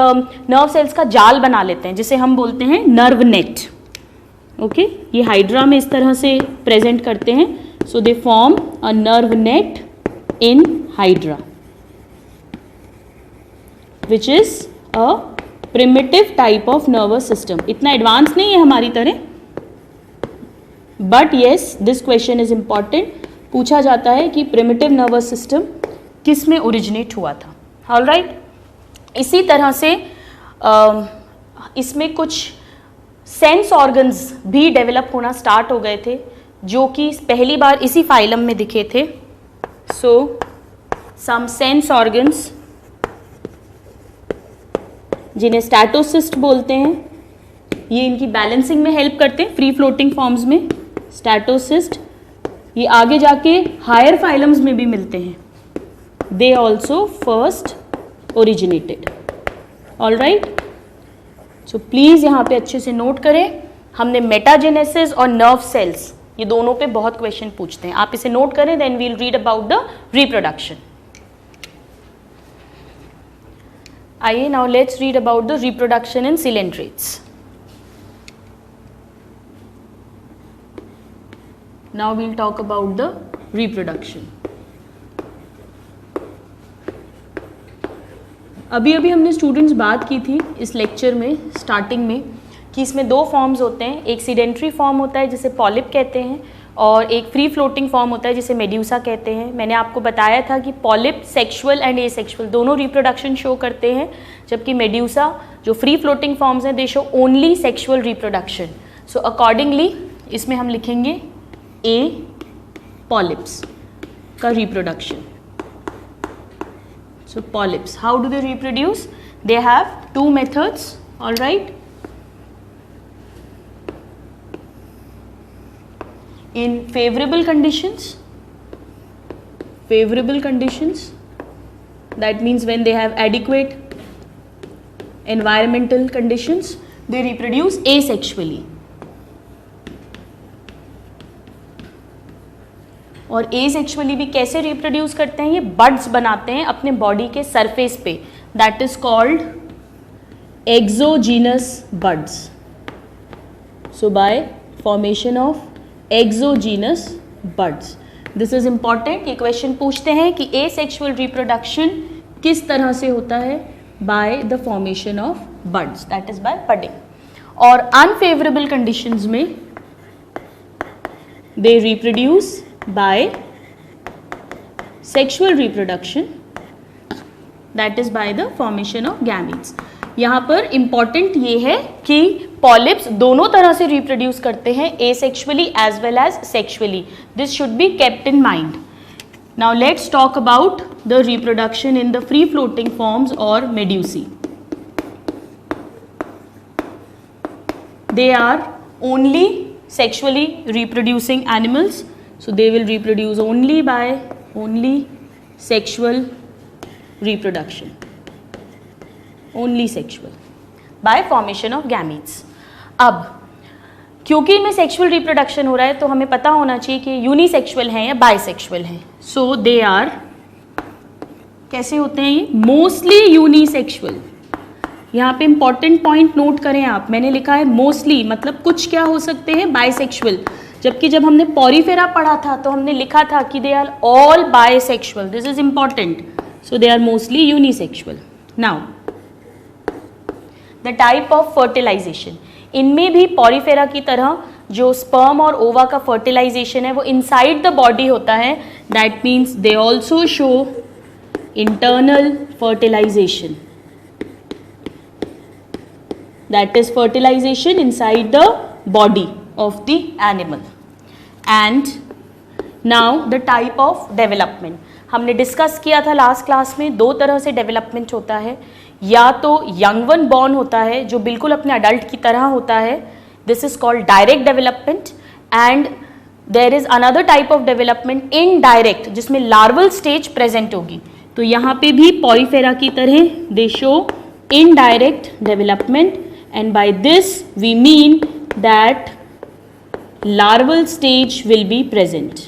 A: नर्व सेल्स का जाल बना लेते हैं, जिसे हम बोलते हैं नर्व नेट. ओके, ये हाइड्रा में इस तरह से प्रेजेंट करते हैं. So they form a nerve net in Hydra which is a primitive type of nervous system. इतना एडवांस नहीं है हमारी तरह, but yes this question is important. पूछा जाता है कि प्रिमिटिव नर्वस सिस्टम किस में ओरिजिनेट हुआ था. All right. इसी तरह से इसमें कुछ सेंस ऑर्गन्स भी डेवलप होना स्टार्ट हो गए थे, जो कि पहली बार इसी फाइलम में दिखे थे. सो सम सेंस ऑर्गन्स जिन्हें स्टैटोसिस्ट बोलते हैं, ये इनकी बैलेंसिंग में हेल्प करते हैं फ्री फ्लोटिंग फॉर्म्स में. स्टैटोसिस्ट ये आगे जाके हायर फाइलम्स में भी मिलते हैं. They also first originated. All right. So please यहाँ पे अच्छे से नोट करें. हमने मेटाजेनेसिस और नर्व सेल्स ये दोनों पे बहुत क्वेश्चन पूछते हैं. आप इसे नोट करें, then we'll read about the reproduction. आइए now let's read about the reproduction in coelenterates. Now we'll talk about the reproduction. अभी अभी हमने स्टूडेंट्स बात की थी इस लेक्चर में स्टार्टिंग में कि इसमें दो फॉर्म्स होते हैं. एक सीडेंट्री फॉर्म होता है जिसे पॉलिप कहते हैं, और एक फ्री फ्लोटिंग फॉर्म होता है जिसे मेड्यूसा कहते हैं. मैंने आपको बताया था कि पॉलिप सेक्सुअल एंड एसेक्सुअल दोनों रिप्रोडक्शन शो करते हैं, जबकि मेड्यूसा जो फ्री फ्लोटिंग फॉर्म्स हैं दे show only sexual reproduction. So accordingly इसमें हम लिखेंगे ए पॉलिप्स का reproduction. So polyps, how do they reproduce? They have two methods, all right. In favorable conditions, that means when they have adequate environmental conditions, they reproduce asexually. और एसेक्सुअली भी कैसे रिप्रोड्यूस करते हैं? ये बड्स बनाते हैं अपने बॉडी के सरफेस पे. That is called exogenous buds. So bye formation of exogenous buds. This is important. ये क्वेश्चन पूछते हैं कि एसेक्सुअल रिप्रोडक्शन किस तरह से होता है? By the formation of buds, that is by budding. और अनफेवरेबल कंडीशंस में they reproduce by sexual reproduction, that is by the formation of gametes. यहाँ पर important ये है कि पॉलिप्स दोनों तरह से रिप्रोड्यूस करते हैं, asexually as well as sexually. This should be kept in mind. Now let's talk about the reproduction in the free floating forms or medusae. They are only sexually reproducing animals, so they will reproduce only by sexual reproduction, only sexual by formation of gametes. अब क्योंकि इनमें सेक्सुअल रिप्रोडक्शन हो रहा है तो हमें पता होना चाहिए कि यूनिसेक्सुअल हैं या बाइसेक्सुअल हैं. सो दे आर कैसे होते हैं ये? Mostly unisexual. यहाँ पे इंपॉर्टेंट पॉइंट नोट करें आप, मैंने लिखा है मोस्टली, मतलब कुछ क्या हो सकते हैं बाइसेक्सुअल, जबकि जब हमने पॉरीफेरा पढ़ा था तो हमने लिखा था कि they are all bisexual. This is important. So they are mostly unisexual. Now the type of fertilization, इनमें भी पॉरीफेरा की तरह जो स्पर्म और ओवा का फर्टिलाइजेशन है वो इनसाइड द बॉडी होता है. That means they also show internal fertilization. That is fertilization inside the body of the animal. And now the type of development. हमने डिस्कस किया था लास्ट क्लास में, दो तरह से डेवलपमेंट होता है. या तो यंग वन बॉर्न होता है जो बिल्कुल अपने अडल्ट की तरह होता है, this is called direct development. And there is another type of development indirect, जिसमें लार्वल स्टेज प्रेजेंट होगी. तो यहाँ पे भी पॉरीफेरा की तरह they show indirect development. And by this we mean that larval stage will be present,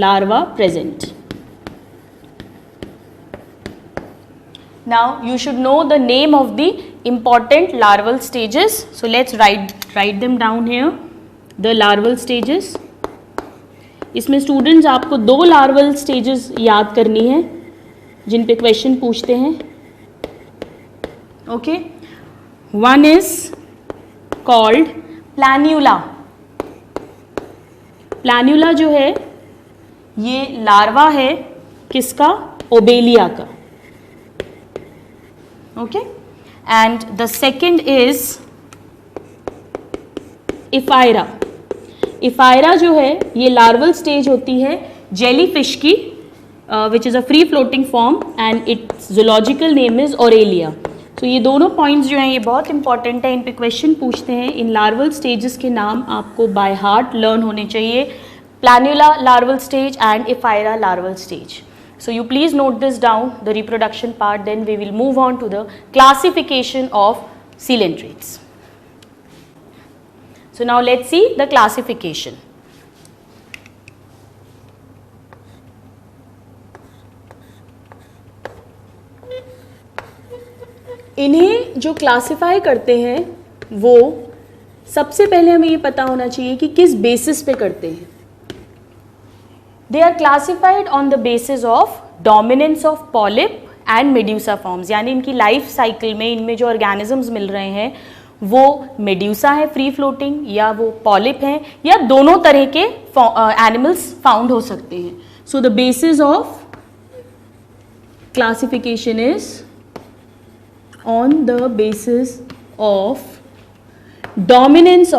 A: larva present. Now you should know the name of the important larval stages. So let's write them down here. The larval stages. इसमें स्टूडेंट्स आपको दो लार्वल स्टेजेस याद करनी है जिन पे क्वेश्चन पूछते हैं. Okay. One is called planula. Planula जो है ये लार्वा है किसका? ओबेलिया का. Okay. And the second is ephyra. Ephyra जो है ये लार्वल स्टेज होती है जेलीफिश की, which is a free floating form and it's zoological name is Aurelia. तो ये दोनों पॉइंट्स जो हैं ये बहुत इंपॉर्टेंट है, इन पे क्वेश्चन पूछते हैं. इन लार्वल स्टेजेस के नाम आपको बाय हार्ट लर्न होने चाहिए. Planula larval stage and ephyra larval stage. So you please note this down, the reproduction part. Then we will move on to the classification of coelentrates. So now let's see the classification. इन्हें जो क्लासिफाई करते हैं वो सबसे पहले हमें ये पता होना चाहिए कि किस बेसिस पे करते हैं. They are classified on the basis of dominance of polyp and medusa forms. यानी इनकी लाइफ साइकिल में इनमें जो ऑर्गेनिजम्स मिल रहे हैं वो मेड्यूसा है फ्री फ्लोटिंग, या वो पॉलिप हैं, या दोनों तरह के एनिमल्स फाउंड हो सकते हैं. So the basis of classification is on the basis of dominance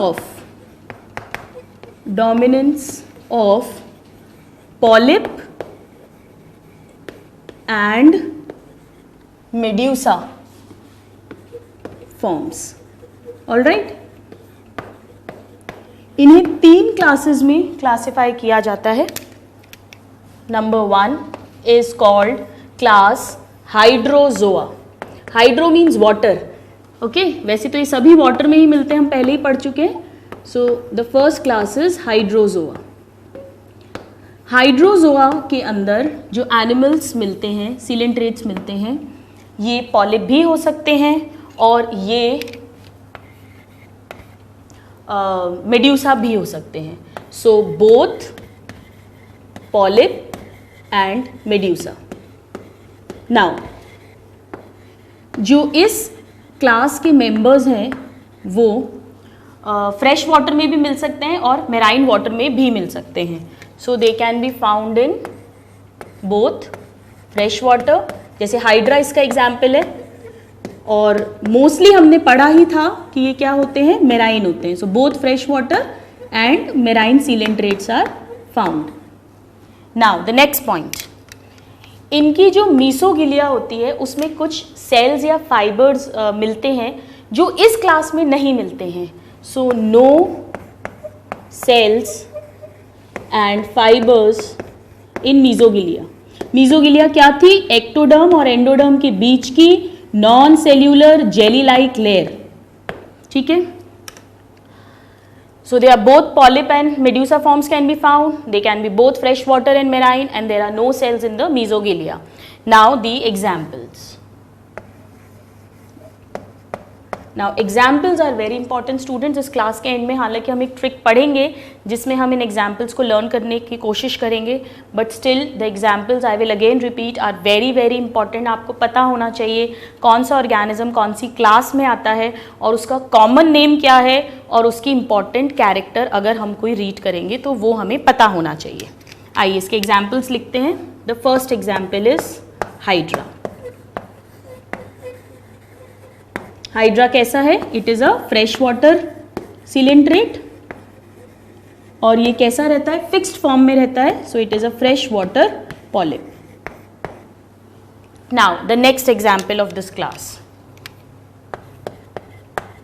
A: of polyp and medusa forms. All right? इन्हें 3 क्लासेस में क्लासिफाई किया जाता है. Number 1 is called class Hydrozoa. Hydro means water. Okay, वैसे तो ये सभी वाटर में ही मिलते हैं, हम पहले ही पढ़ चुके हैं. So the first class is Hydrozoa. Hydrozoa के अंदर जो एनिमल्स मिलते हैं, सीलेंट्रेट्स मिलते हैं, ये पॉलिप भी हो सकते हैं और ये मेड्यूसा भी हो सकते हैं. So both polyp and medusa. Now जो इस क्लास के मेंबर्स हैं वो फ्रेश वाटर में भी मिल सकते हैं और मेराइन वाटर में भी मिल सकते हैं. So they can be found in both fresh water, जैसे हाइड्रा इसका एग्जाम्पल है, और मोस्टली हमने पढ़ा ही था कि ये क्या होते हैं, मेराइन होते हैं. So both fresh water and marine coelenterates are found. Now the next point, इनकी जो मीसोगिलिया होती है उसमें कुछ सेल्स या फाइबर्स मिलते हैं जो इस क्लास में नहीं मिलते हैं. So no cells and fibres in mesoglea. Mesoglea क्या थी? एक्टोडर्म और एंडोडर्म के बीच की non cellular jelly like layer. ठीक है. So they are both polyp and medusa forms can be found. They can be both freshwater and marine, and there are no cells in the mesogilia. Now the examples. Now examples are very important students. इस क्लास के एंड में हालांकि हम एक ट्रिक पढ़ेंगे जिसमें हम इन एग्जाम्पल्स को लर्न करने की कोशिश करेंगे, but still the examples I will again repeat are very very important. आपको पता होना चाहिए कौन सा ऑर्गेनिज्म कौन सी क्लास में आता है और उसका कॉमन नेम क्या है और उसकी इंपॉर्टेंट कैरेक्टर अगर हम कोई रीड करेंगे तो वो हमें पता होना चाहिए. आइए इसके एग्जाम्पल्स लिखते हैं. The first example is hydra. Hydra कैसा है? It is a fresh water coelenterate और ये कैसा रहता है? फिक्स्ड फॉर्म में रहता है. So it is a fresh water polyp. Now the next example of this class.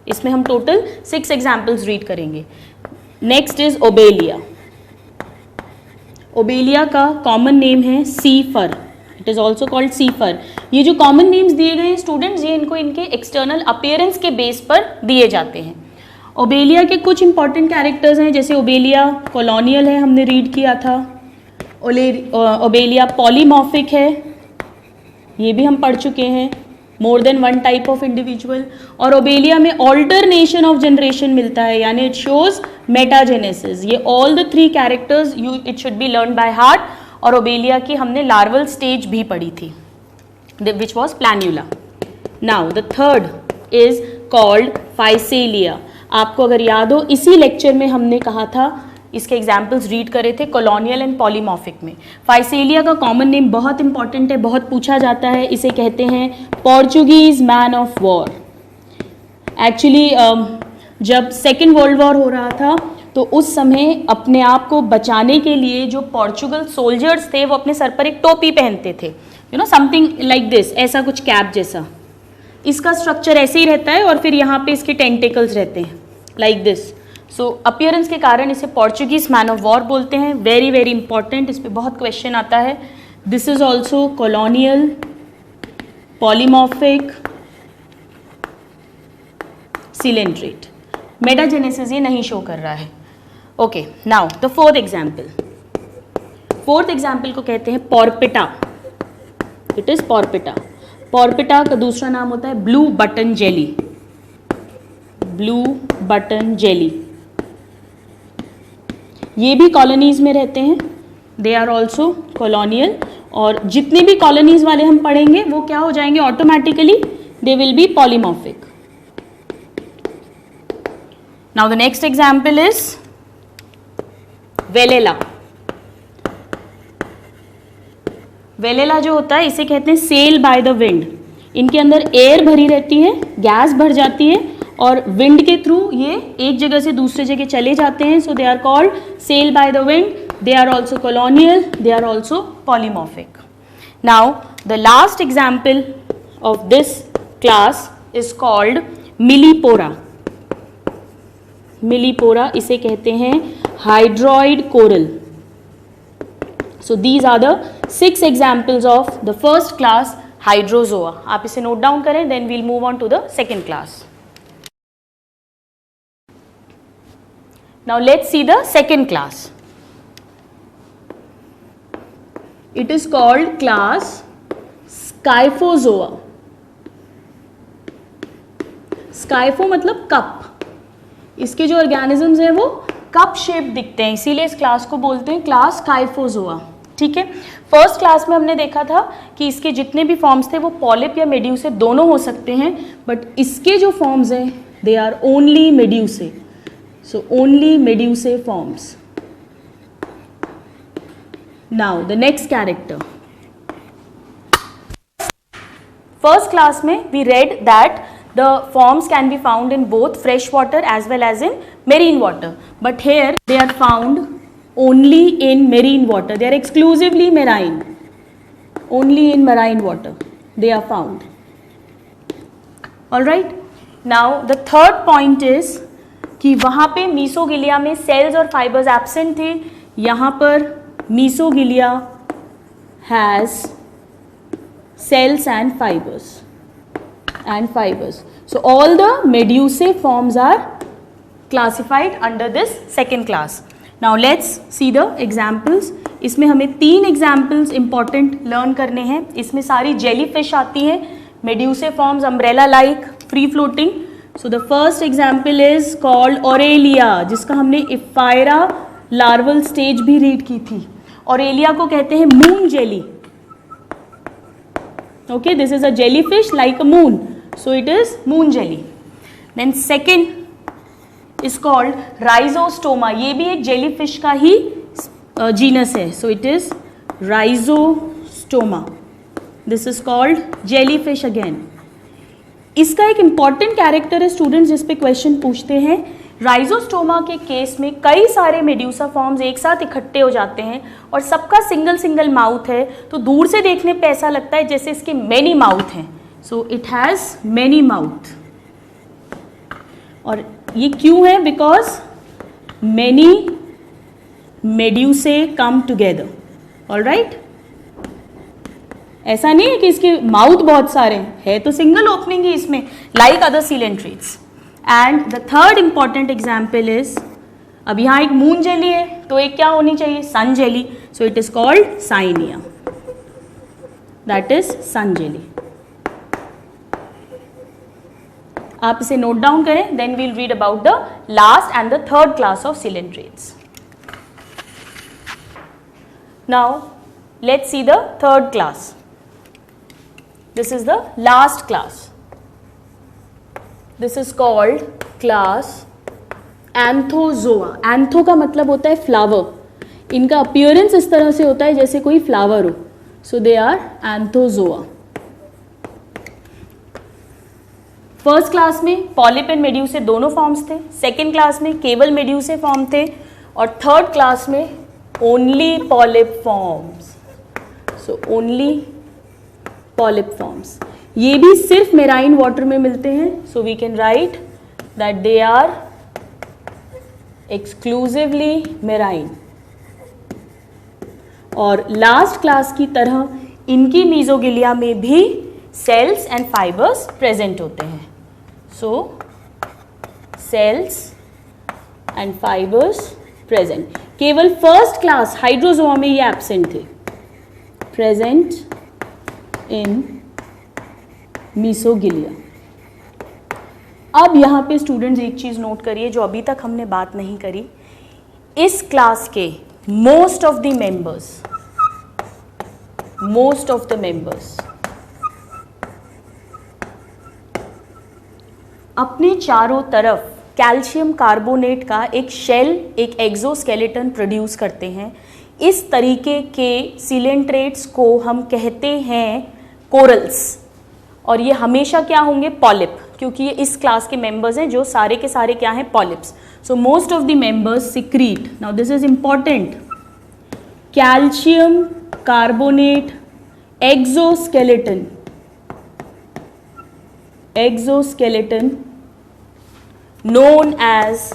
A: इसमें हम टोटल 6 एग्जाम्पल्स रीड करेंगे. Next is Obelia. ओबेलिया का कॉमन नेम है सी फर. इट इज ऑल्सो कॉल्ड सी फर. ये जो कॉमन नेम्स दिए गए हैं स्टूडेंट्स, ये इनको इनके एक्सटर्नल अपीयरेंस के बेस पर दिए जाते हैं. ओबेलिया के कुछ इंपॉर्टेंट कैरेक्टर्स हैं, जैसे ओबेलिया कॉलोनियल है, हमने रीड किया था. ओबेलिया पॉलीमॉर्फिक है, ये भी हम पढ़ चुके हैं. More than one type of individual. और ओबेलिया में ऑल्टरनेशन ऑफ जनरेशन मिलता है, यानी इट शोज मेटाजेनेसिस. ये all the 3 characters it should be learn by heart. और ओबेलिया की हमने लार्वल स्टेज भी पढ़ी थी which was planula. Now the third is called Physalia. आपको अगर याद हो इसी लेक्चर में हमने कहा था, इसके एग्जाम्पल्स रीड करे थे कॉलोनियल एंड पॉलीमॉर्फिक में. फाइसेलिया का कॉमन नेम बहुत इंपॉर्टेंट है, बहुत पूछा जाता है. इसे कहते हैं Portuguese man of war. Actually जब सेकेंड वर्ल्ड वॉर हो रहा था तो उस समय अपने आप को बचाने के लिए जो पोर्चुगल सोल्जर्स थे वो अपने सर पर एक टोपी पहनते थे, you know something like this, ऐसा कुछ कैप जैसा. इसका स्ट्रक्चर ऐसे ही रहता है और फिर यहाँ पे इसके टेंटिकल्स रहते हैं लाइक दिस. सो अपीयरेंस के कारण इसे पोर्चुगीज मैन ऑफ वॉर बोलते हैं. वेरी वेरी इंपॉर्टेंट, इस पर बहुत क्वेश्चन आता है. This is also colonial, polymorphic, coelenterate. Metagenesis ये नहीं शो कर रहा है. Okay, now the fourth example. Fourth example को कहते हैं पॉर्पिटा. It is पॉर्पिटा. पॉर्पिटा का दूसरा नाम होता है blue button jelly. Blue button jelly. ये भी कॉलोनीज में रहते हैं. They are also colonial. और जितने भी कॉलोनीज वाले हम पढ़ेंगे वो क्या हो जाएंगे automatically? They will be polymorphic. Now the next example is Velella. Velella जो होता है इसे कहते हैं सेल बाय द विंड. इनके अंदर एयर भरी रहती है, गैस भर जाती है और विंड के थ्रू ये एक जगह से दूसरे जगह चले जाते हैं. So they are called sail by the wind. They are also colonial. They are also polymorphic. Now the last example of this class is called Millepora. Millepora इसे कहते हैं hydroid coral. So these are the 6 examples of the first class Hydrozoa. आप इसे नोट डाउन करें, then we'll move on to the second class. Now let's see the second class. It is called class Scyphozoa. स्काइफो मतलब कप. इसके जो ऑर्गेनिजम्स हैं वो कप शेप दिखते हैं, इसीलिए इस क्लास को बोलते हैं क्लास स्काइफोजोआ. ठीक है. फर्स्ट क्लास में हमने देखा था कि इसके जितने भी फॉर्म्स थे वो पॉलिप या मेड्यूसे दोनों हो सकते हैं, बट इसके जो फॉर्म्स हैं they are only medusae. So only medusae forms. Now the next character. First class में we read that the forms can be found in both fresh water as well as in marine water, but here they are found only in marine water. They are exclusively marine. Only in marine water they are found. All right. Now the third point is कि वहाँ पे मीसोगिलिया में सेल्स और फाइबर्स एब्सेंट थे, यहाँ पर मीसोगिलिया has cells and fibers. So all the medusae forms are classified under this second class. Now let's see the examples. इसमें हमें 3 examples important learn करने हैं. इसमें सारी jellyfish आती हैं. Medusae forms umbrella like, free floating. So the first example is called Aurelia, जिसका हमने Ephyra larval stage भी read की थी. Aurelia को कहते हैं moon jelly. Okay, this is a jellyfish like a moon, so it is moon jelly. Then second is called Rhizostoma. ये भी एक jellyfish का ही genus है, so it is Rhizostoma. This is called jellyfish again. इसका एक important character है students जिस पे question पूछते हैं. राइजोस्टोमा के केस में कई सारे मेड्यूसा फॉर्म्स एक साथ इकट्ठे हो जाते हैं और सबका सिंगल माउथ है, तो दूर से देखने पे ऐसा लगता है जैसे इसके मेनी माउथ हैं. So it has many mouth. और ये क्यों है? Because many medusae come together. Alright, ऐसा नहीं है कि इसके माउथ बहुत सारे हैं, तो सिंगल ओपनिंग ही इसमें, like other coelenterates. And the third important example is, अब यहाँ एक मून जेली है तो एक क्या होनी चाहिए? Sun jelly. So it is called Cyanea. That is sun jelly. आप इसे नोट डाउन करें, then we'll read about the last and the third class of coelenterates. Now let's see the third class. This is the last class. This is called class Anthozoa. Antho का मतलब होता है फ्लावर. इनका अपीयरेंस इस तरह से होता है जैसे कोई फ्लावर हो. So they are Anthozoa. First class में पॉलिप एंड मेड्यूसे दोनों फॉर्म्स थे. सेकेंड क्लास में केवल मेड्यूसे फॉर्म थे. और थर्ड क्लास में only polyp forms. So only polyp forms. ये भी सिर्फ मेराइन वाटर में मिलते हैं. So we can write that they are exclusively marine. और लास्ट क्लास की तरह इनकी मीजोगिलिया में भी सेल्स एंड फाइबर्स प्रेजेंट होते हैं. So cells and fibres present. केवल फर्स्ट क्लास हाइड्रोजोआ में ये एब्सेंट थे. Present in mesoglea. अब यहाँ पे स्टूडेंट्स एक चीज़ नोट करिए जो अभी तक हमने बात नहीं करी. इस क्लास के मोस्ट ऑफ द मेंबर्स अपने चारों तरफ कैल्शियम कार्बोनेट का एक शेल, एक एक्सोस्केलेटन प्रोड्यूस करते हैं. इस तरीके के सीलेंट्रेट्स को हम कहते हैं कोरल्स. और ये हमेशा क्या होंगे? पॉलिप, क्योंकि ये इस क्लास के मेंबर्स हैं जो सारे के सारे क्या हैं? Polyps. So most of the members secrete. Now this is important. Calcium carbonate exoskeleton known as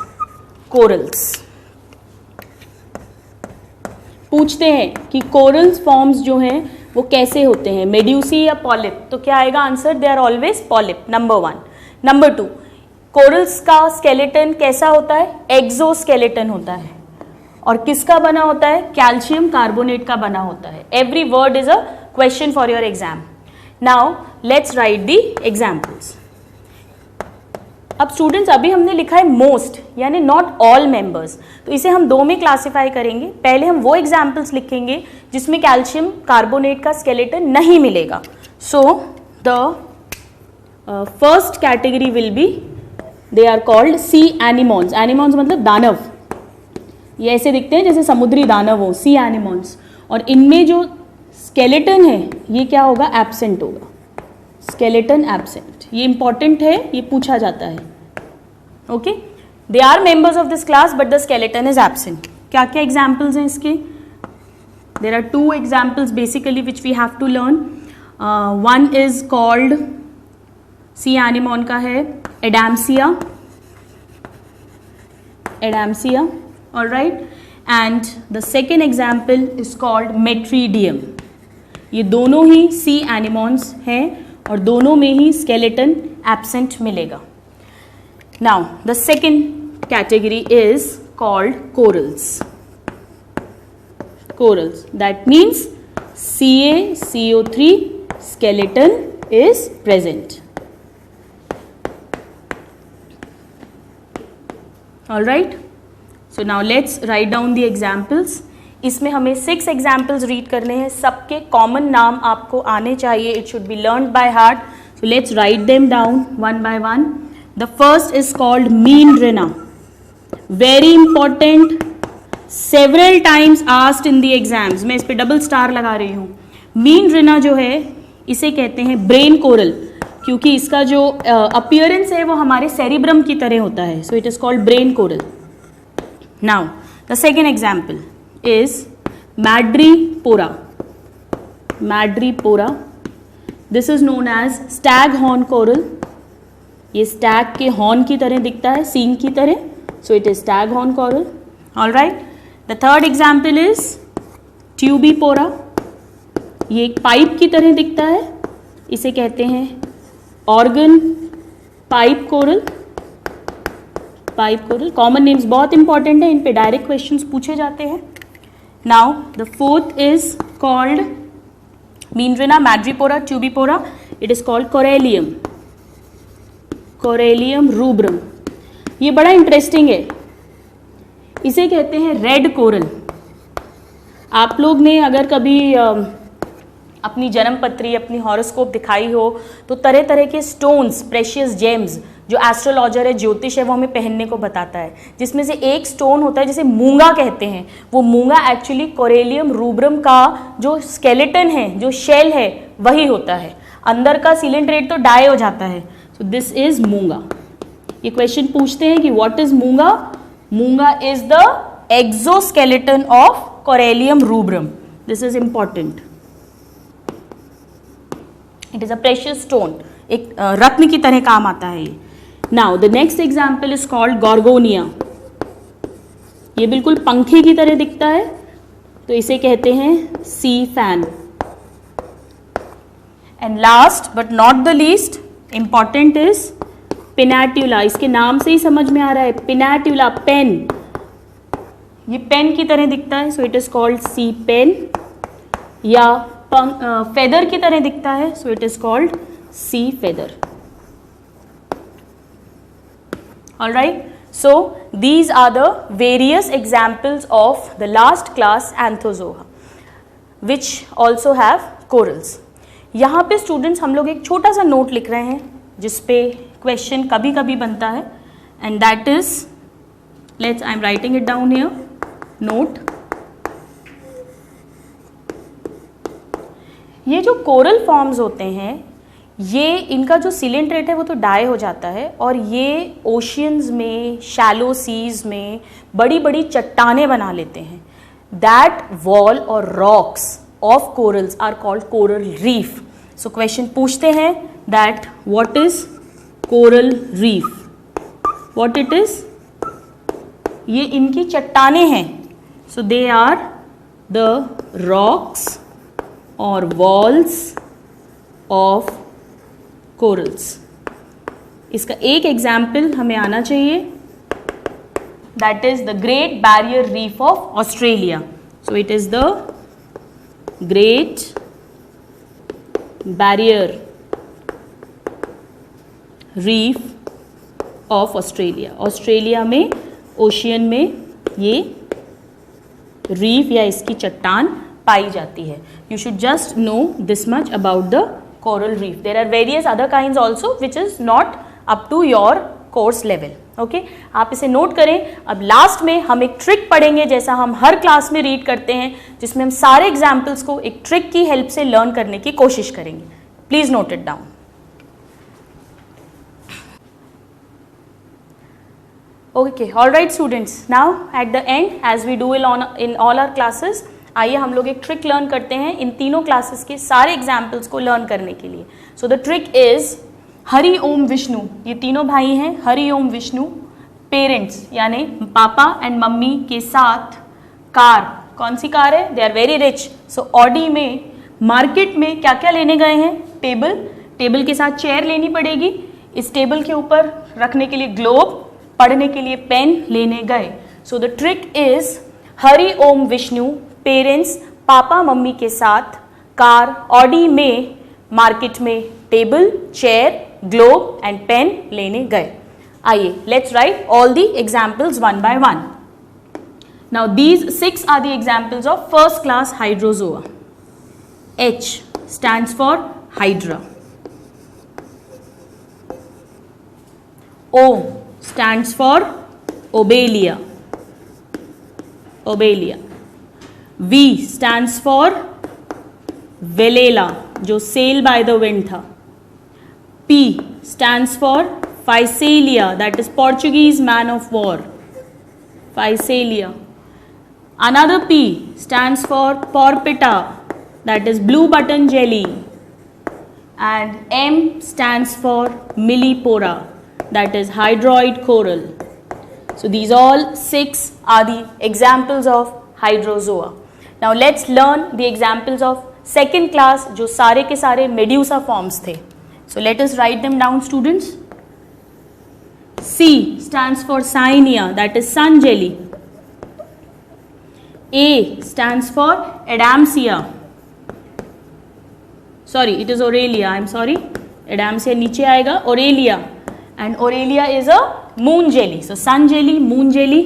A: corals. पूछते हैं कि कोरल्स फॉर्म्स जो हैं वो कैसे होते हैं, मेड्यूसी या पॉलिप? तो क्या आएगा answer? They are always polyp. Number 1. Number 2, corals का स्केलेटन कैसा होता है? एक्सोस्केलेटन होता है. और किसका बना होता है? कैल्शियम कार्बोनेट का बना होता है. Every word is a question for your exam. Now let's write the examples. अब स्टूडेंट्स अभी हमने लिखा है मोस्ट, यानी नॉट ऑल मेंबर्स, तो इसे हम 2 में क्लासिफाई करेंगे. पहले हम वो एग्जाम्पल्स लिखेंगे जिसमें कैल्शियम कार्बोनेट का स्केलेटन नहीं मिलेगा. So the first category will be, they are called sea anemones. Anemones मतलब दानव. ये ऐसे दिखते हैं जैसे समुद्री दानव हो, सी एनिमॉन्स. और इनमें जो स्केलेटन है ये क्या होगा? एब्सेंट होगा. Skeleton absent. ये इंपॉर्टेंट है, ये पूछा जाता है. Okay, they are members of this class but the skeleton is absent. क्या क्या एग्जाम्पल्स हैं इसके? There are 2 examples basically which we have to learn. One is called, sea anemone का है Adamsia, Adamsia, alright. And the second example is called Metridium. ये दोनों ही सी एनिमॉन्स हैं और दोनों में ही स्केलेटन एब्सेंट मिलेगा. Now the second category is called corals. Corals, that means CaCO3 skeleton is present. All right. So now let's write down the examples. इसमें हमें 6 examples read करने हैं. सबके common नाम आपको आने चाहिए. It should be learned by heart. So let's write them down one by one. The first is called Meandrina. Very important. Several times asked in the exams. मैं इस पे डबल स्टार लगा रही हूँ. Meandrina जो है इसे कहते हैं ब्रेन कोरल, क्योंकि इसका जो अपीयरेंस है वो हमारे सेरिब्रम की तरह होता है. So it is called brain coral. Now the second example is Madrepora. Madrepora, this is known as stag horn coral. ये स्टैग के हॉर्न की तरह दिखता है, सींग की तरह. So it is stag horn coral. All right. The third example is Tubipora. ये एक पाइप की तरह दिखता है, इसे कहते हैं organ pipe coral. Pipe coral, common names बहुत इंपॉर्टेंट है, इन पे डायरेक्ट क्वेश्चंस पूछे जाते हैं. Now the fourth is called Meandrina, Madrepora, Tubipora. It is called Corallium. Corallium rubrum. ये बड़ा इंटरेस्टिंग है, इसे कहते हैं रेड कोरल. आप लोग ने अगर कभी अपनी जन्मपत्री, अपनी हॉरोस्कोप दिखाई हो तो तरह तरह के स्टोन्स, प्रेशियस जेम्स, जो एस्ट्रोलॉजर है, ज्योतिष है, वो हमें पहनने को बताता है. जिसमें से एक स्टोन होता है जिसे मूंगा कहते हैं. वो मूंगा एक्चुअली कोरेलियम रूब्रम का जो स्केलेटन है, जो शेल है, वही होता है. अंदर का सिलिंड्रेट तो डाई हो जाता है. सो दिस इज मूंगा. ये क्वेश्चन पूछते हैं कि व्हाट इज मूंगा? मूंगा is the exoskeleton of Corallium rubrum. This is important. It is a precious stone. एक रत्न की तरह काम आता है ये. Now the next example is called Gorgonia. ये बिल्कुल पंखे की तरह दिखता है, तो इसे कहते हैं sea fan. And last but not the least important is Pennatula. इसके नाम से ही समझ में आ रहा है, पिनाट्यूला, पेन. ये पेन की तरह दिखता है, so it is called sea pen. या फेदर की तरह दिखता है, so it is called sea feather. All right. So these are the various examples of the last class anthozoa which also have corals. यहाँ पे स्टूडेंट्स हम लोग एक छोटा सा नोट लिख रहे हैं जिसपे क्वेश्चन कभी कभी बनता है, and that is, let's, I am writing it down here, note. ये जो कोरल फॉर्म्स होते हैं, ये इनका जो सिलिंड्रेट है वो तो डाई हो जाता है, और ये ओशियंस में, शैलो सीज में बड़ी बड़ी चट्टानें बना लेते हैं. दैट वॉल और rocks of corals are called coral reef. So question पूछते हैं that what is coral reef? What it is? ये इनकी चट्टानें हैं. So they are the rocks और वॉल्स ऑफ कोरल्स. इसका एक एग्जाम्पल हमें आना चाहिए, that is the Great Barrier Reef of Australia. So it is the Great Barrier Reef of Australia. Australia में, ओशियन में ये रीफ या इसकी चट्टान पाई जाती है. You should just know this much about the coral reef. There are various other kinds also which is not up to your course level. Okay? आप इसे नोट करें. अब लास्ट में हम एक ट्रिक पढ़ेंगे, जैसा हम हर क्लास में रीड करते हैं, जिसमें हम सारे एग्जाम्पल्स को एक ट्रिक की हेल्प से लर्न करने की कोशिश करेंगे. Please note it down. Okay, all right students, now at the end as we do in all our classes, आइए हम लोग एक ट्रिक लर्न करते हैं इन तीनों क्लासेस के सारे एग्जाम्पल्स को लर्न करने के लिए. So the trick is Hari Om Vishnu. ये तीनों भाई हैं, हरि ओम विष्णु. पेरेंट्स यानी पापा एंड मम्मी के साथ कार. कौन सी कार है? They are very rich. So Audi में मार्केट में क्या क्या लेने गए हैं? टेबल. टेबल के साथ चेयर लेनी पड़ेगी. इस टेबल के ऊपर रखने के लिए ग्लोब, पढ़ने के लिए पेन लेने गए. So the trick is Hari Om Vishnu. Parents पापा मम्मी के साथ कार ऑडी में मार्केट में table, chair, globe and pen लेने गए. आइए, let's write all the examples one by one. Now these 6 are the examples of first class hydrozoa. H stands for Hydra. O stands for Obelia. Obelia. V stands for Velela, जो sail by the wind था. P stands for Physalia, that is Portuguese man of war. Physalia. Another P stands for Porpita, that is blue button jelly. And M stands for Millipora, that is hydroid coral. So these all 6 are the examples of hydrozoa. Now let's learn the examples of second class, जो सारे के सारे medusa forms थे. So let us write them down, students. C stands for Cyanea, that is sun jelly. A stands for Adamsia. Sorry, it is Aurelia. I'm sorry. Adamsia नीचे आएगा. Aurelia, and Aurelia is a moon jelly. So sun jelly, moon jelly,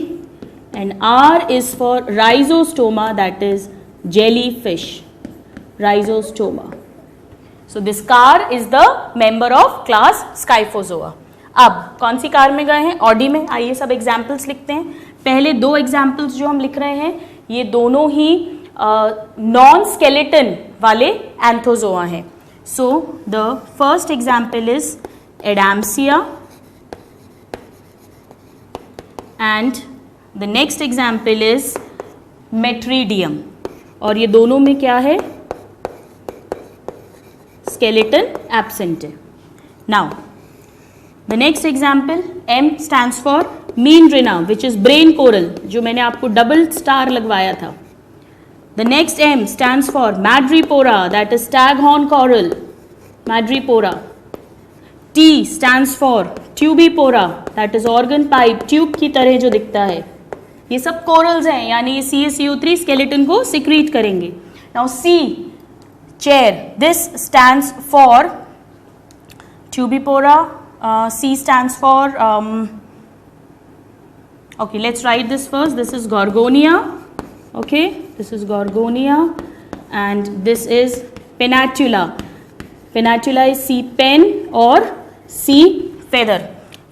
A: and R is for Rhizostoma, that is jellyfish. Rhizostoma. So this car is the member of class Scyphozoa. अब कौन सी कार में गए हैं? ऑडी में. आइए सब एग्जाम्पल्स लिखते हैं. पहले 2 एग्जाम्पल्स जो हम लिख रहे हैं ये दोनों ही नॉन स्केलेटन वाले एंथोजोआ हैं. So the first example is Adamsia and the next example is Metridium. और ये दोनों में क्या है? स्केलेटन एब्सेंट है. Now the next example, M stands for Meandrina, which is brain coral, जो मैंने आपको डबल स्टार लगवाया था. The next M stands for Madrepora, that is staghorn coral. Madrepora. T stands for Tubipora, that is organ pipe, tube की तरह जो दिखता है. ये सब corals हैं, यानी ये CaCO3 skeleton को secrete करेंगे. Now C, chair. This stands for Tubipora. C stands for okay, let's write this first. This is Gorgonia. Okay, this is Gorgonia and this is Pennatula. Pennatula is C pen और C feather.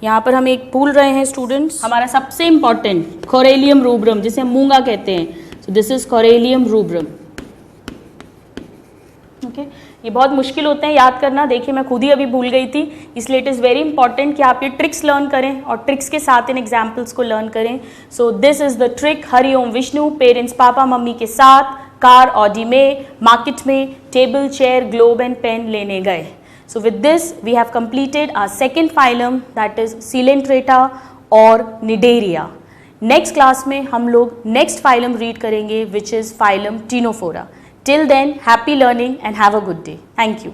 A: यहाँ पर हम एक भूल रहे हैं स्टूडेंट्स, हमारा सबसे इम्पॉर्टेंट Corallium rubrum, जिसे मूंगा कहते हैं. So this is Corallium rubrum. Okay, ये बहुत मुश्किल होते हैं याद करना. देखिए मैं खुद ही अभी भूल गई थी, इसलिए इट इज़ वेरी इंपॉर्टेंट कि आप ये ट्रिक्स लर्न करें और ट्रिक्स के साथ इन एग्जाम्पल्स को लर्न करें. So this is the trick. Hari Om Vishnu. Parents पापा मम्मी के साथ कार ऑडी में मार्केट में table, chair, globe and pen लेने गए. So with this we have completed our second phylum, that is coelenterata और निडेरिया. नेक्स्ट क्लास में हम लोग नेक्स्ट फाइलम रीड करेंगे, which is phylum ctenophora. Till then, happy learning and have a good day. Thank you.